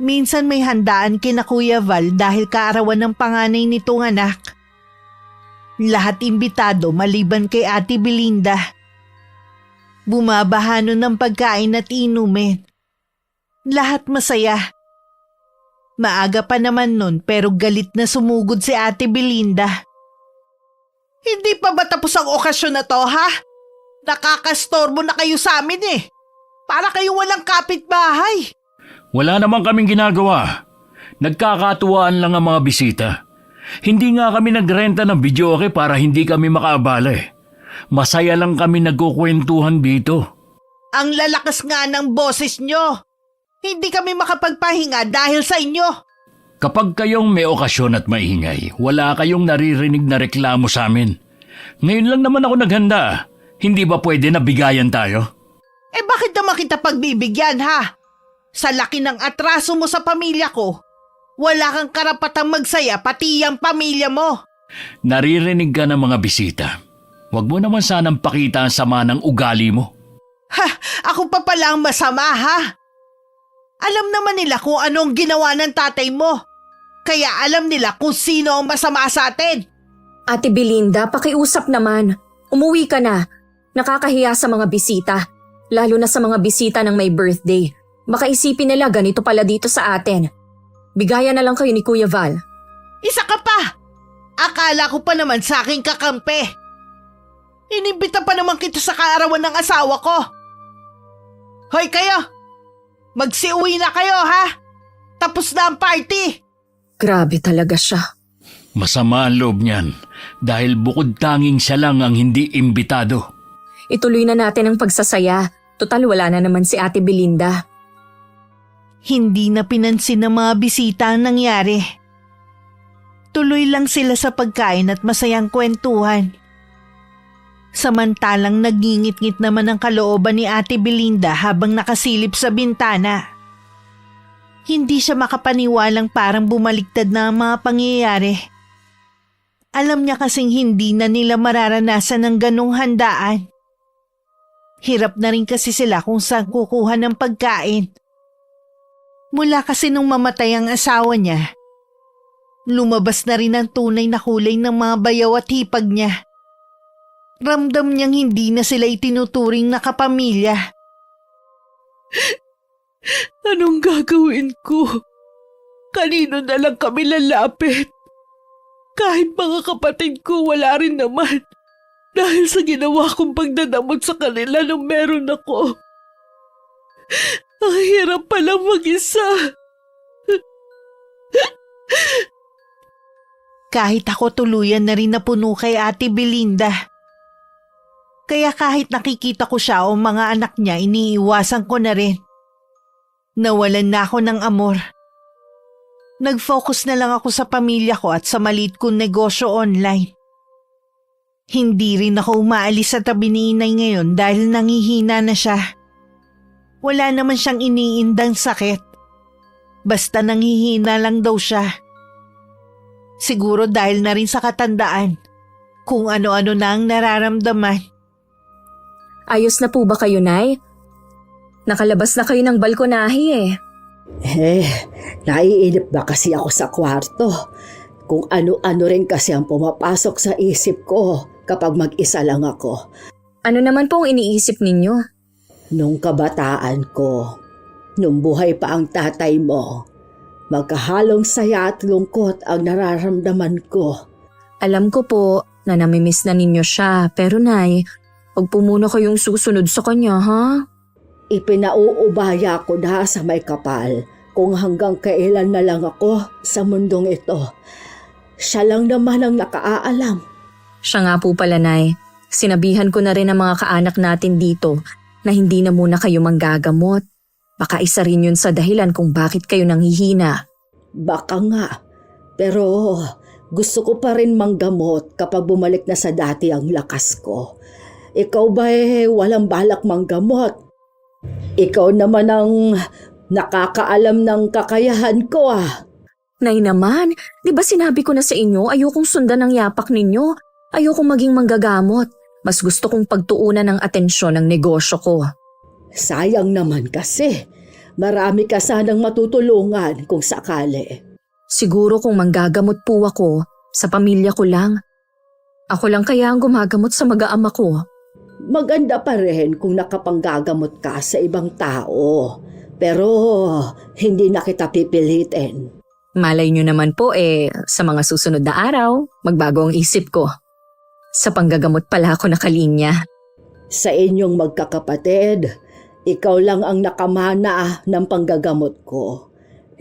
Minsan may handaan kina Kuya Val dahil kaarawan ng panganay nitong anak. Lahat imbitado maliban kay Ate Belinda. Bumabahanon ng pagkain at inumin. Lahat masaya. Maaga pa naman nun pero galit na sumugod si Ate Belinda. Hindi pa ba tapos ang okasyon na to, ha? Nakakastorbo na kayo sa amin eh. Para kayo walang kapitbahay. Wala naman kaming ginagawa. Nagkakatuwaan lang ang mga bisita. Hindi nga kami nagrenta ng videoke para hindi kami makaabala eh. Masaya lang kami nagkukwentuhan dito. Ang lalakas nga ng boses nyo. Hindi kami makapagpahinga dahil sa inyo. Kapag kayong may okasyon at maingay, wala kayong naririnig na reklamo sa amin. Ngayon lang naman ako naghanda. Hindi ba pwede na bigayan tayo? Eh bakit naman kita pagbibigyan, ha? Sa laki ng atraso mo sa pamilya ko, wala kang karapatang magsaya pati ang pamilya mo. Naririnig ka ng mga bisita. Huwag mo naman sanang pakita ang sama ng ugali mo. Ha? Ako pa pala ang masama, ha? Alam naman nila kung anong ginawa ng tatay mo. Kaya alam nila kung sino ang masama sa atin. Ate Belinda, pakiusap naman. Umuwi ka na. Nakakahiya sa mga bisita. Lalo na sa mga bisita ng may birthday. Baka isipin nila ganito pala dito sa atin. Bigayan na lang kayo ni Kuya Val. Isa ka pa! Akala ko pa naman sa aking kakampi. Inimbita pa naman kita sa kaarawan ng asawa ko. Hoy kayo! Magsiuwi na kayo, ha? Tapos na ang party! Grabe talaga siya. Masama ang loob niyan dahil bukod tanging siya lang ang hindi imbitado. Ituloy na natin ang pagsasaya. Total wala na naman si Ate Belinda. Hindi na pinansin ng mga bisita ang nangyari. Tuloy lang sila sa pagkain at masayang kwentuhan. Samantalang nagingit-ngit naman ang kalooban ni Ate Belinda habang nakasilip sa bintana. Hindi siya makapaniwalang parang bumaliktad na ang mga pangyayari. Alam niya kasing hindi na nila mararanasan ng ganong handaan. Hirap na rin kasi sila kung saan kukuha ng pagkain. Mula kasi nung mamatay ang asawa niya, lumabas na rin ang tunay na kulay ng mga bayaw at hipag niya. Ramdam niyang hindi na sila itinuturing na kapamilya. Anong gagawin ko? Kanino na lang kami lalapit? Kahit mga kapatid ko wala rin naman. Dahil sa ginawa kong pagdadamot sa kanila nung meron ako. Ang hirap palang mag-isa. Kahit ako tuluyan na rin napuno kay Ate Belinda. Kaya kahit nakikita ko siya o mga anak niya, iniiwasan ko na rin. Nawalan na ako ng amor. Nag-focus na lang ako sa pamilya ko at sa maliit kong negosyo online. Hindi rin ako umaalis sa tabi ni Inay ngayon dahil nangihina na siya. Wala naman siyang iniindang sakit. Basta nanghihina lang daw siya. Siguro dahil na rin sa katandaan, kung ano-ano na ang nararamdaman. Ayos na po ba kayo, Nay? Nakalabas na kayo ng balkonahe eh. Naiinip ba kasi ako sa kwarto? Kung ano-ano rin kasi ang pumapasok sa isip ko kapag mag-isa lang ako. Ano naman po ang iniisip ninyo? Nung kabataan ko, nung buhay pa ang tatay mo, magkahalong saya at lungkot ang nararamdaman ko. Alam ko po na namimiss na ninyo siya, pero Nay, huwag po muna kayong susunod sa kanya, ha? Ipinauubaya ko na sa may kapal kung hanggang kailan na lang ako sa mundong ito. Siya lang naman ang nakaalam. Siya nga po pala, Nay. Sinabihan ko na rin ang mga kaanak natin dito na hindi na muna kayo manggagamot. Baka isa rin yun sa dahilan kung bakit kayo nanghihina. Baka nga, pero gusto ko pa rin manggamot kapag bumalik na sa dati ang lakas ko. Ikaw ba walang balak manggamot? Ikaw naman ang nakakaalam ng kakayahan ko ah. Nay naman, di ba sinabi ko na sa inyo ayokong sundan ang yapak ninyo? Ayokong maging manggagamot. Mas gusto kong pagtuunan ng atensyon ng negosyo ko. Sayang naman kasi. Marami ka sanang matutulungan kung sakali. Siguro kung manggagamot po ako, sa pamilya ko lang. Ako lang kaya ang gumagamot sa mag-aama ko. Maganda pa rin kung nakapanggagamot ka sa ibang tao. Pero hindi na kita pipilitin. Malay nyo naman po sa mga susunod na araw, magbago ang isip ko. Sa panggagamot pala ako nakalinya. Sa inyong magkakapatid, ikaw lang ang nakamana ng panggagamot ko.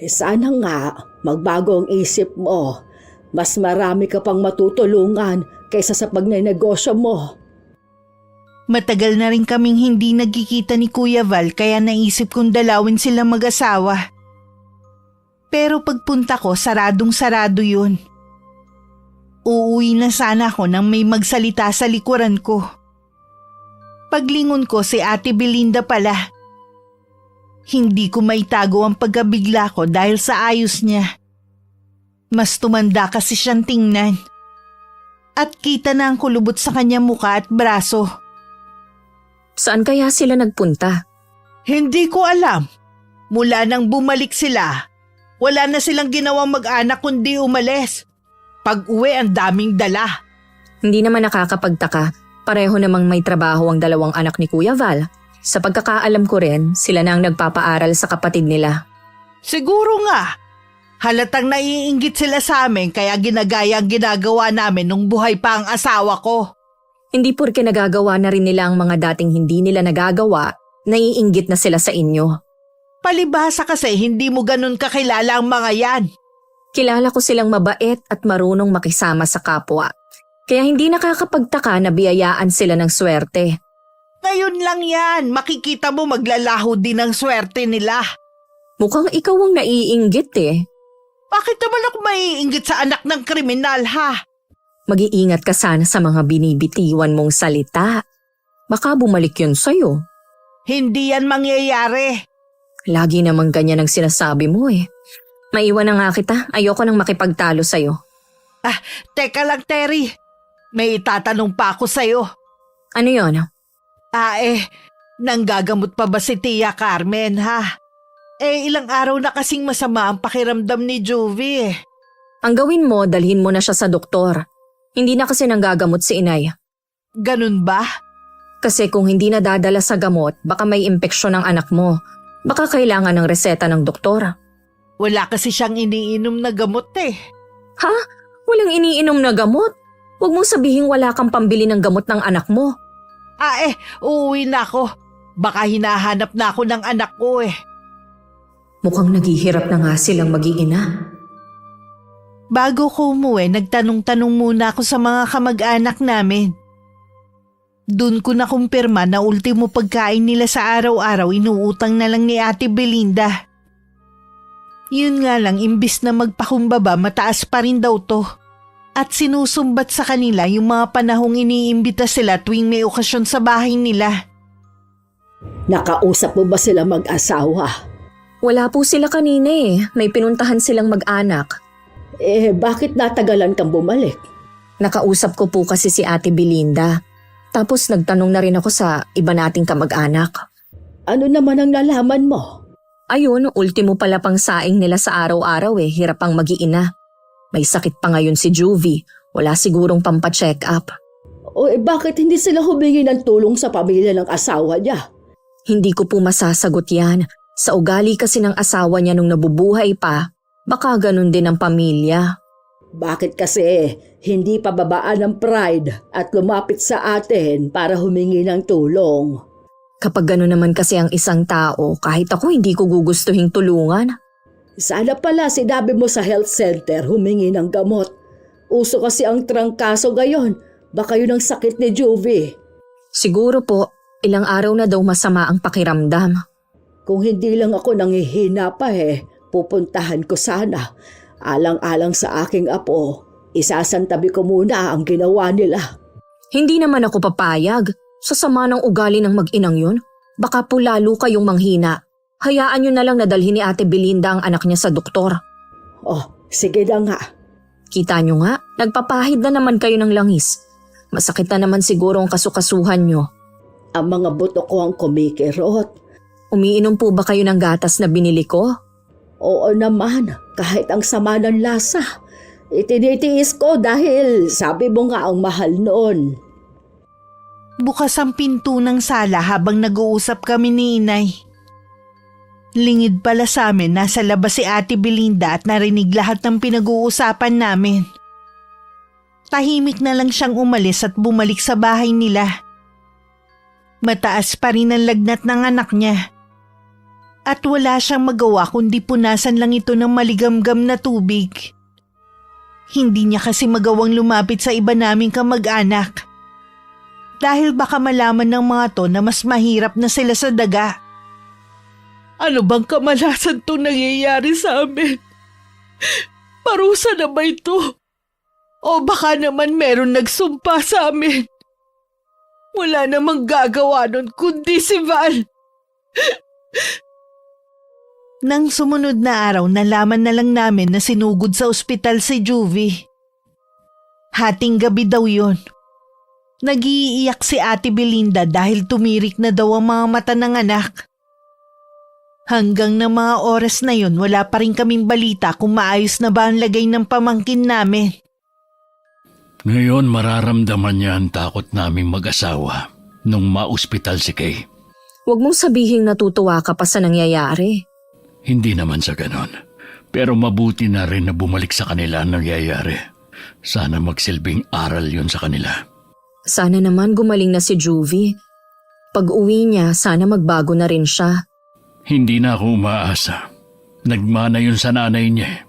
Sana nga magbago ang isip mo. Mas marami ka pang matutulungan kaysa sa pagnenegosyo mo. Matagal na rin kaming hindi nagkikita ni Kuya Val kaya naisip kong dalawin sila mag-asawa. Pero pagpunta ko, saradong-sarado yun. Uuwi na sana ako nang may magsalita sa likuran ko. Paglingon ko si Ate Belinda pala. Hindi ko maitago ang pagkabigla ko dahil sa ayos niya. Mas tumanda kasi siyang tingnan. At kita na ang kulubot sa kanya mukha at braso. Saan kaya sila nagpunta? Hindi ko alam. Mula nang bumalik sila, wala na silang ginawang mag-anak kundi umalis. Pag-uwi ang daming dala. Hindi naman nakakapagtaka. Pareho namang may trabaho ang dalawang anak ni Kuya Val. Sa pagkakaalam ko rin, sila na ang nagpapaaral sa kapatid nila. Siguro nga. Halatang naiinggit sila sa amin kaya ginagaya ang ginagawa namin nung buhay pa ang asawa ko. Hindi porke nagagawa na rin nila ang mga dating hindi nila nagagawa, naiinggit na sila sa inyo. Palibhasa kasi hindi mo ganun kakilala ang mga yan. Kilala ko silang mabait at marunong makisama sa kapwa. Kaya hindi nakakapagtaka na biyayaan sila ng swerte. Ngayon lang yan, makikita mo maglalaho din ang swerte nila. Mukhang ikaw ang naiinggit Bakit naman ako maiinggit sa anak ng kriminal ha? Mag-iingat ka sana sa mga binibitiwan mong salita. Baka bumalik yun sa'yo. Hindi yan mangyayari. Lagi namang ganyan ang sinasabi mo Maiwan na nga kita. Ayoko nang makipagtalo sa'yo. Teka lang Terry, may itatanong pa ako sa'yo. Ano yon? Nanggagamot pa ba si Tia Carmen ha? Ilang araw na kasing masama ang pakiramdam ni Juvie. Ang gawin mo, dalhin mo na siya sa doktor. Hindi na kasi nanggagamot si inay. Ganun ba? Kasi kung hindi na dadala sa gamot, baka may impeksyon ng anak mo. Baka kailangan ng reseta ng doktor. Wala kasi siyang iniinom na gamot Ha? Walang iniinom na gamot? Huwag mong sabihin wala kang pambili ng gamot ng anak mo. Uuwi na ako. Baka hinahanap na ako ng anak ko Mukhang naghihirap na nga silang mag-iina. Bago ko umuwi, nagtanong-tanong muna ako sa mga kamag-anak namin. Doon ko nakumpirma na ultimo pagkain nila sa araw-araw inuutang na lang ni Ate Belinda. Yun nga lang, imbis na magpakumbaba, mataas pa rin daw to. At sinusumbat sa kanila yung mga panahong iniimbita sila tuwing may okasyon sa bahay nila. Nakausap mo ba sila mag-asawa? Wala po sila kanina May pinuntahan silang mag-anak. Bakit natagalan kang bumalik? Nakausap ko po kasi si Ate Belinda. Tapos nagtanong na rin ako sa iba nating kamag-anak. Ano naman ang nalaman mo? Ayun, ultimo pala pang saing nila sa araw-araw hirap ang mag-iina. May sakit pa ngayon si Juvie. Wala sigurong pampacheck up. Bakit hindi sila humingi ng tulong sa pamilya ng asawa niya? Hindi ko po masasagot yan. Sa ugali kasi ng asawa niya nung nabubuhay pa, baka ganun din ang pamilya. Bakit kasi hindi pababaan ng pride at lumapit sa atin para humingi ng tulong? Kapag gano'n naman kasi ang isang tao, kahit ako hindi ko gugustuhin tulungan. Sana pala sinabi mo sa health center humingi ng gamot. Uso kasi ang trangkaso ngayon. Baka yun ang sakit ni Juvie. Siguro po, ilang araw na daw masama ang pakiramdam. Kung hindi lang ako nangihina pa pupuntahan ko sana. Alang-alang sa aking apo, isasantabi ko muna ang ginawa nila. Hindi naman ako papayag. Sa sama ng ugali ng mag-inang yun, baka po lalo kayong manghina. Hayaan nyo na lang nadalhin ni Ate Belinda ang anak niya sa doktor. Sige na nga. Kita nyo nga, nagpapahid na naman kayo ng langis. Masakit na naman siguro ang kasukasuhan nyo. Ang mga buto ko ang kumikirot. Umiinom po ba kayo ng gatas na binili ko? Oo naman, kahit ang sama ng lasa. Itinitiis ko dahil sabi mo nga ang mahal noon. Bukas ang pinto ng sala habang nag-uusap kami ni Inay. Lingid pala sa amin, nasa labas si Ate Belinda at narinig lahat ng pinag-uusapan namin. Tahimik na lang siyang umalis at bumalik sa bahay nila. Mataas pa rin ang lagnat ng anak niya. At wala siyang magawa kundi punasan lang ito ng maligamgam na tubig. Hindi niya kasi magawang lumapit sa iba naming kamag-anak. Dahil baka malaman ng mga to na mas mahirap na sila sa daga. Ano bang kamalasan itong nangyayari sa amin? Parusa na ba ito? O baka naman meron nagsumpa sa amin? Wala namang gagawa nun kundi si Val. Nang sumunod na araw, nalaman na lang namin na sinugod sa ospital si Juvie. Hating gabi daw yun. Nag-iiyak si Ate Belinda dahil tumirik na daw ang mga mata ng anak. Hanggang na mga oras na yun, wala pa rin kaming balita kung maayos na ba ang lagay ng pamangkin namin. Ngayon mararamdaman niya ang takot naming mag-asawa nung ma-ospital si Kay. Huwag mong sabihing natutuwa ka pa sa nangyayari. Hindi naman sa ganon. Pero mabuti na rin na bumalik sa kanila ang nangyayari. Sana magsilbing aral yun sa kanila. Sana naman gumaling na si Juvie. Pag uwi niya, sana magbago na rin siya. Hindi na ako umaasa. Nagmana yun sa nanay niya.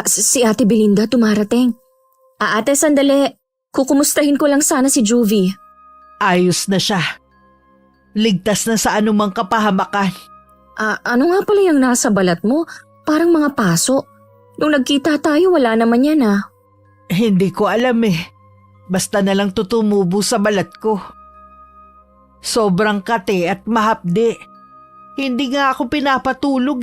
Si Ate Belinda dumarating. Ate, sandali. Kukumustahin ko lang sana si Juvie. Ayos na siya. Ligtas na sa anumang kapahamakan. Ano nga pala yung nasa balat mo? Parang mga paso. Nung nagkita tayo, wala naman yan Hindi ko alam Basta na lang tutumubo sa balat ko. Sobrang kate at mahapdi. Hindi nga ako pinapatulog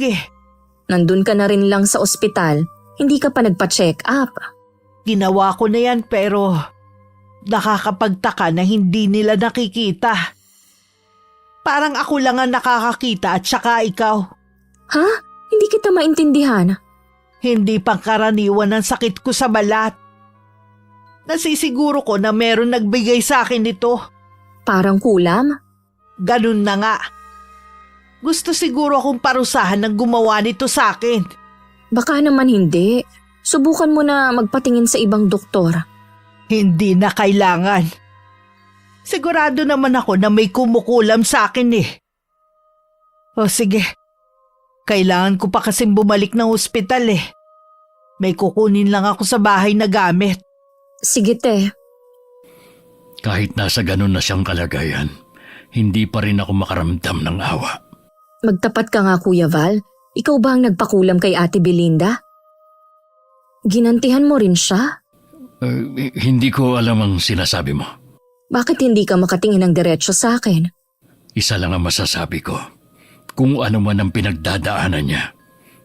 Nandun ka na rin lang sa ospital. Hindi ka pa nagpa-check up. Ginawa ko na yan pero nakakapagtaka na hindi nila nakikita. Parang ako lang ang nakakakita at saka ikaw. Ha? Hindi kita maintindihan. Hindi pangkaraniwan ang sakit ko sa balat. Nasisiguro ko na meron nagbigay sa akin nito. Parang kulam? Ganun na nga. Gusto siguro akong parusahan ng gumawa nito sa akin. Baka naman hindi. Subukan mo na magpatingin sa ibang doktor. Hindi na kailangan. Sigurado naman ako na may kumukulam sa akin O sige, kailangan ko pa kasing bumalik ng ospital May kukunin lang ako sa bahay na gamit. Sige te. Kahit nasa ganun na siyang kalagayan, hindi pa rin ako makaramdam ng awa. Magtapat ka nga Kuya Val. Ikaw ba ang nagpakulam kay Ate Belinda? Ginantihan mo rin siya? Hindi ko alam ang sinasabi mo. Bakit hindi ka makatingin ng diretsyo sa akin? Isa lang ang masasabi ko. Kung ano man ang pinagdadaanan niya,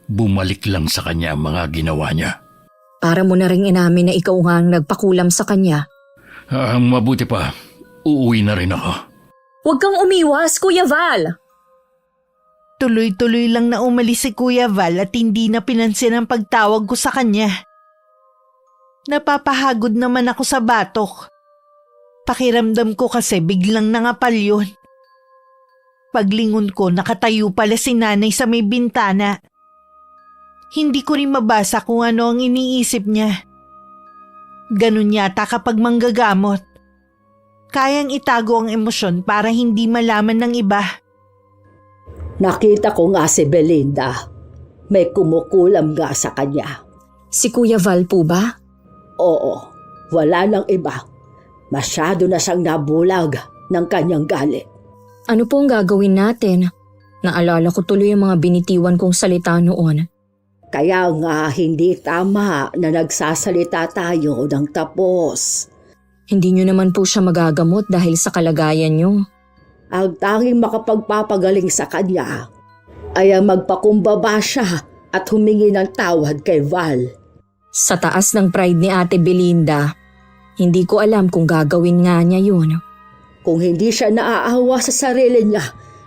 bumalik lang sa kanya ang mga ginawa niya. Para mo na ring inamin na ikaw nga ang nagpakulam sa kanya. Ang mabuti pa, uuwi na rin ako. Huwag kang umiwas, Kuya Val! Tuloy-tuloy lang na umalis si Kuya Val at hindi na pinansin ang pagtawag ko sa kanya. Napapahagod naman ako sa batok. Pakiramdam ko kasi biglang nangapal yun. Paglingon ko, nakatayo pala si nanay sa may bintana. Hindi ko rin mabasa kung ano ang iniisip niya. Ganun yata kapag manggagamot. Kayang itago ang emosyon para hindi malaman ng iba. Nakita ko nga si Belinda. May kumukulam nga sa kanya. Si Kuya Val po ba? Oo, wala nang iba. Masyado na siyang nabulag ng kanyang galit. Ano po ang gagawin natin? Naalala ko tuloy ang mga binitiwan kong salita noon. Kaya nga hindi tama na nagsasalita tayo ng tapos. Hindi nyo naman po siya magagamot dahil sa kalagayan nyo. Ang tanging makapagpapagaling sa kanya ay ang magpakumbaba siya at humingi ng tawad kay Val. Sa taas ng pride ni Ate Belinda, Hindi ko alam kung gagawin nga niya yun. Kung hindi siya naaawa sa sarili niya,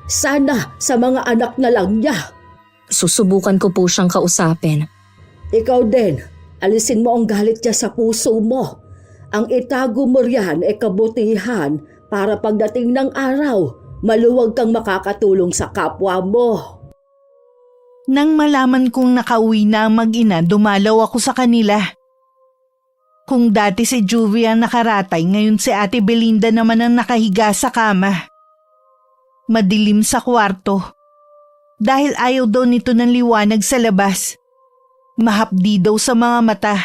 sana sa mga anak na lang niya. Susubukan ko po siyang kausapin. Ikaw din, alisin mo ang galit niya sa puso mo. Ang itago mo riyan ay kabutihan para pagdating ng araw, maluwag kang makakatulong sa kapwa mo. Nang malaman kong nakauwi na ang mag-ina, dumalaw ako sa kanila. Kung dati si Juvie ang nakaratay, ngayon si Ate Belinda naman ang nakahiga sa kama. Madilim sa kwarto. Dahil ayaw daw nito ng liwanag sa labas. Mahapdi daw sa mga mata.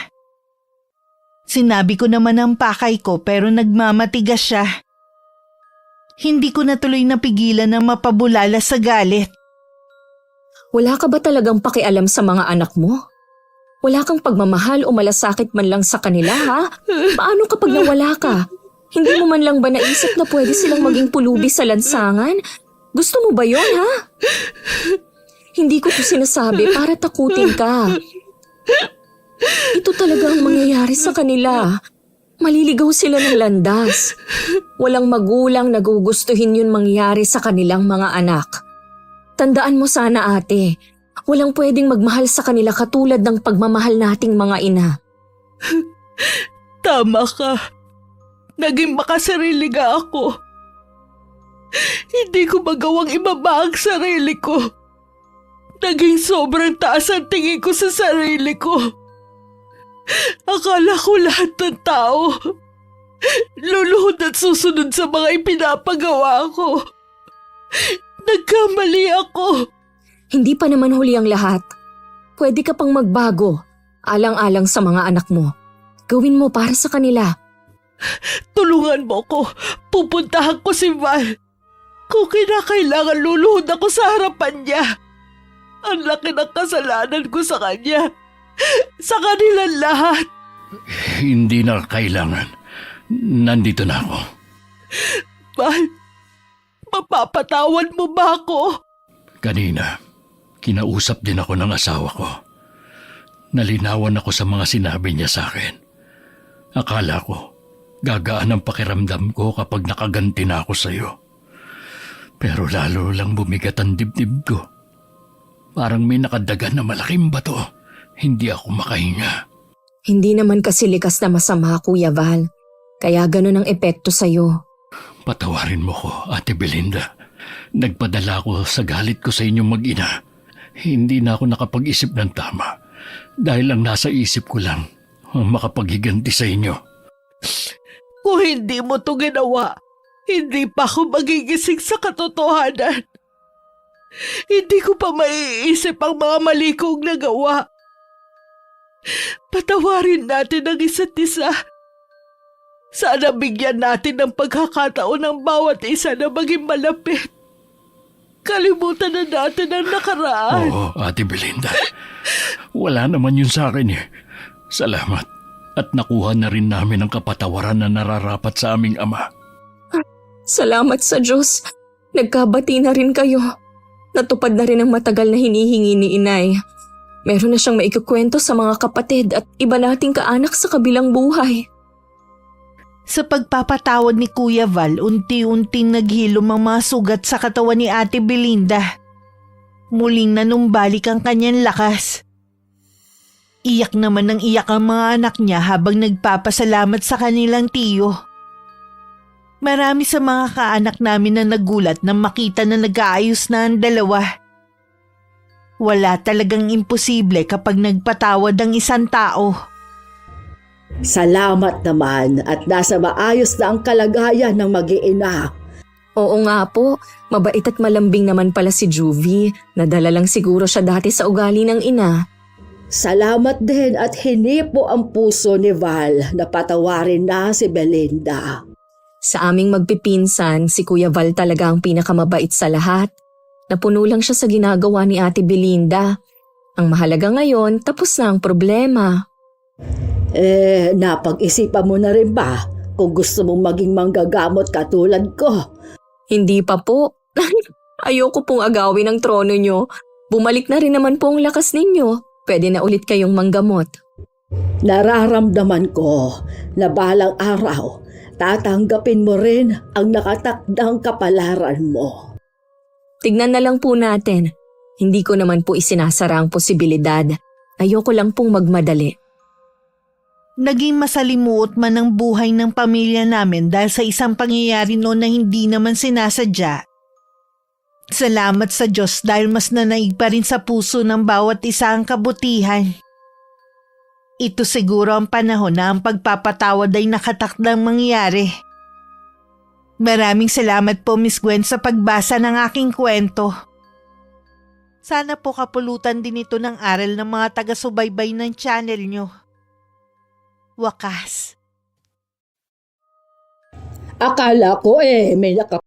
Sinabi ko naman ang pakay ko pero nagmamatigas siya. Hindi ko na tuloy napigilan na mapabulala sa galit. Wala ka ba talagang pakialam sa mga anak mo? Wala kang pagmamahal o malasakit man lang sa kanila, ha? Paano kapag nawala ka? Hindi mo man lang ba naisip na pwede silang maging pulubi sa lansangan? Gusto mo ba yon, ha? Hindi ko to sinasabi para takutin ka. Ito talaga ang mangyayari sa kanila. Maliligaw sila ng landas. Walang magulang na gugustuhin yun mangyari sa kanilang mga anak. Tandaan mo sana, ate, walang pwedeng magmahal sa kanila katulad ng pagmamahal nating mga ina. Tama ka. Naging makasarili nga ako. Hindi ko magawang ibaba ang sarili ko. Naging sobrang taas ang tingin ko sa sarili ko. Akala ko lahat ng tao luluhod at susunod sa mga ipinapagawa ko. Nagkamali ako. Hindi pa naman huli ang lahat. Pwede ka pang magbago, alang-alang sa mga anak mo. Gawin mo para sa kanila. Tulungan mo ko. Pupuntahan ko si Val. Kung kinakailangan, luluhod ako sa harapan niya. Ang laki ng kasalanan ko sa kanya. Sa kanilang lahat. Hindi na kailangan. Nandito na ako. Val, mapapatawad mo ba ako? Kanina, kinausap din ako ng asawa ko. Nalinawan ako sa mga sinabi niya sa akin. Akala ko, gagaan ang pakiramdam ko kapag nakaganti na ako sa iyo. Pero lalo lang bumigat ang dibdib ko. Parang may nakadagan na malaking bato. Hindi ako makahinga. Hindi naman kasi likas na masama, Kuya Val. Kaya ganun ang epekto sa'yo. Patawarin mo ko, Ate Belinda. Nagpadala ko sa galit ko sa inyong mag-ina. Hindi na ako nakapag-isip ng tama. Dahil ang nasa isip ko lang ang makapaghiganti sa inyo. Kung hindi mo to ginawa, hindi pa ako magigising sa katotohanan. Hindi ko pa maiisip ang mga mali kong nagawa. Patawarin natin ang isa't isa. Sana bigyan natin ng pagkakataon ng bawat isa na maging malapit. Kalimutan na natin ang nakaraan. Oo, Ate Belinda. Wala naman yun sa akin eh. Salamat. At nakuha na rin namin ang kapatawaran na nararapat sa aming ama. Salamat sa Diyos. Nagkabati na rin kayo. Natupad na rin ang matagal na hinihingi ni Inay. Meron na siyang maikukwento sa mga kapatid at iba nating kaanak sa kabilang buhay. Sa pagpapatawad ni Kuya Val, unti-unting naghilom ang mga sugat sa katawan ni Ate Belinda. Muling nanumbalik ang kanyang lakas. Iyak naman ng iyak ang mga anak niya habang nagpapasalamat sa kanilang tiyo. Marami sa mga kaanak namin na nagulat nang makita na nag-aayos na ang dalawa. Wala talagang imposible kapag nagpatawad ang isang tao. Salamat naman at nasa maayos na ang kalagayan ng mag-iina. Oo nga po, mabait at malambing naman pala si Juvie. Nadala lang siguro siya dati sa ugali ng ina. Salamat din at hinipo ang puso ni Val na patawarin na si Belinda. Sa aming magpipinsan, si Kuya Val talaga ang pinakamabait sa lahat. Napuno lang siya sa ginagawa ni Ate Belinda. Ang mahalaga ngayon, tapos na ang problema. Napag-isipan mo na rin ba kung gusto mong maging manggagamot katulad ko? Hindi pa po. Ayoko pong agawin ang trono nyo. Bumalik na rin naman po ang lakas ninyo. Pwede na ulit kayong manggamot. Nararamdaman ko na balang araw, tatanggapin mo rin ang nakatakdang kapalaran mo. Tignan na lang po natin. Hindi ko naman po isinasara ang posibilidad. Ayoko lang pong magmadali. Naging masalimuot man ang buhay ng pamilya namin dahil sa isang pangyayari noon na hindi naman sinasadya. Salamat sa Diyos dahil mas nanaig pa rin sa puso ng bawat isa ang kabutihan. Ito siguro ang panahon na ang pagpapatawad ay nakatakdang mangyari. Maraming salamat po Miss Gwen sa pagbasa ng aking kwento. Sana po kapulutan din ito ng aral ng mga taga-subaybay ng channel nyo. Wakas. Akala ko may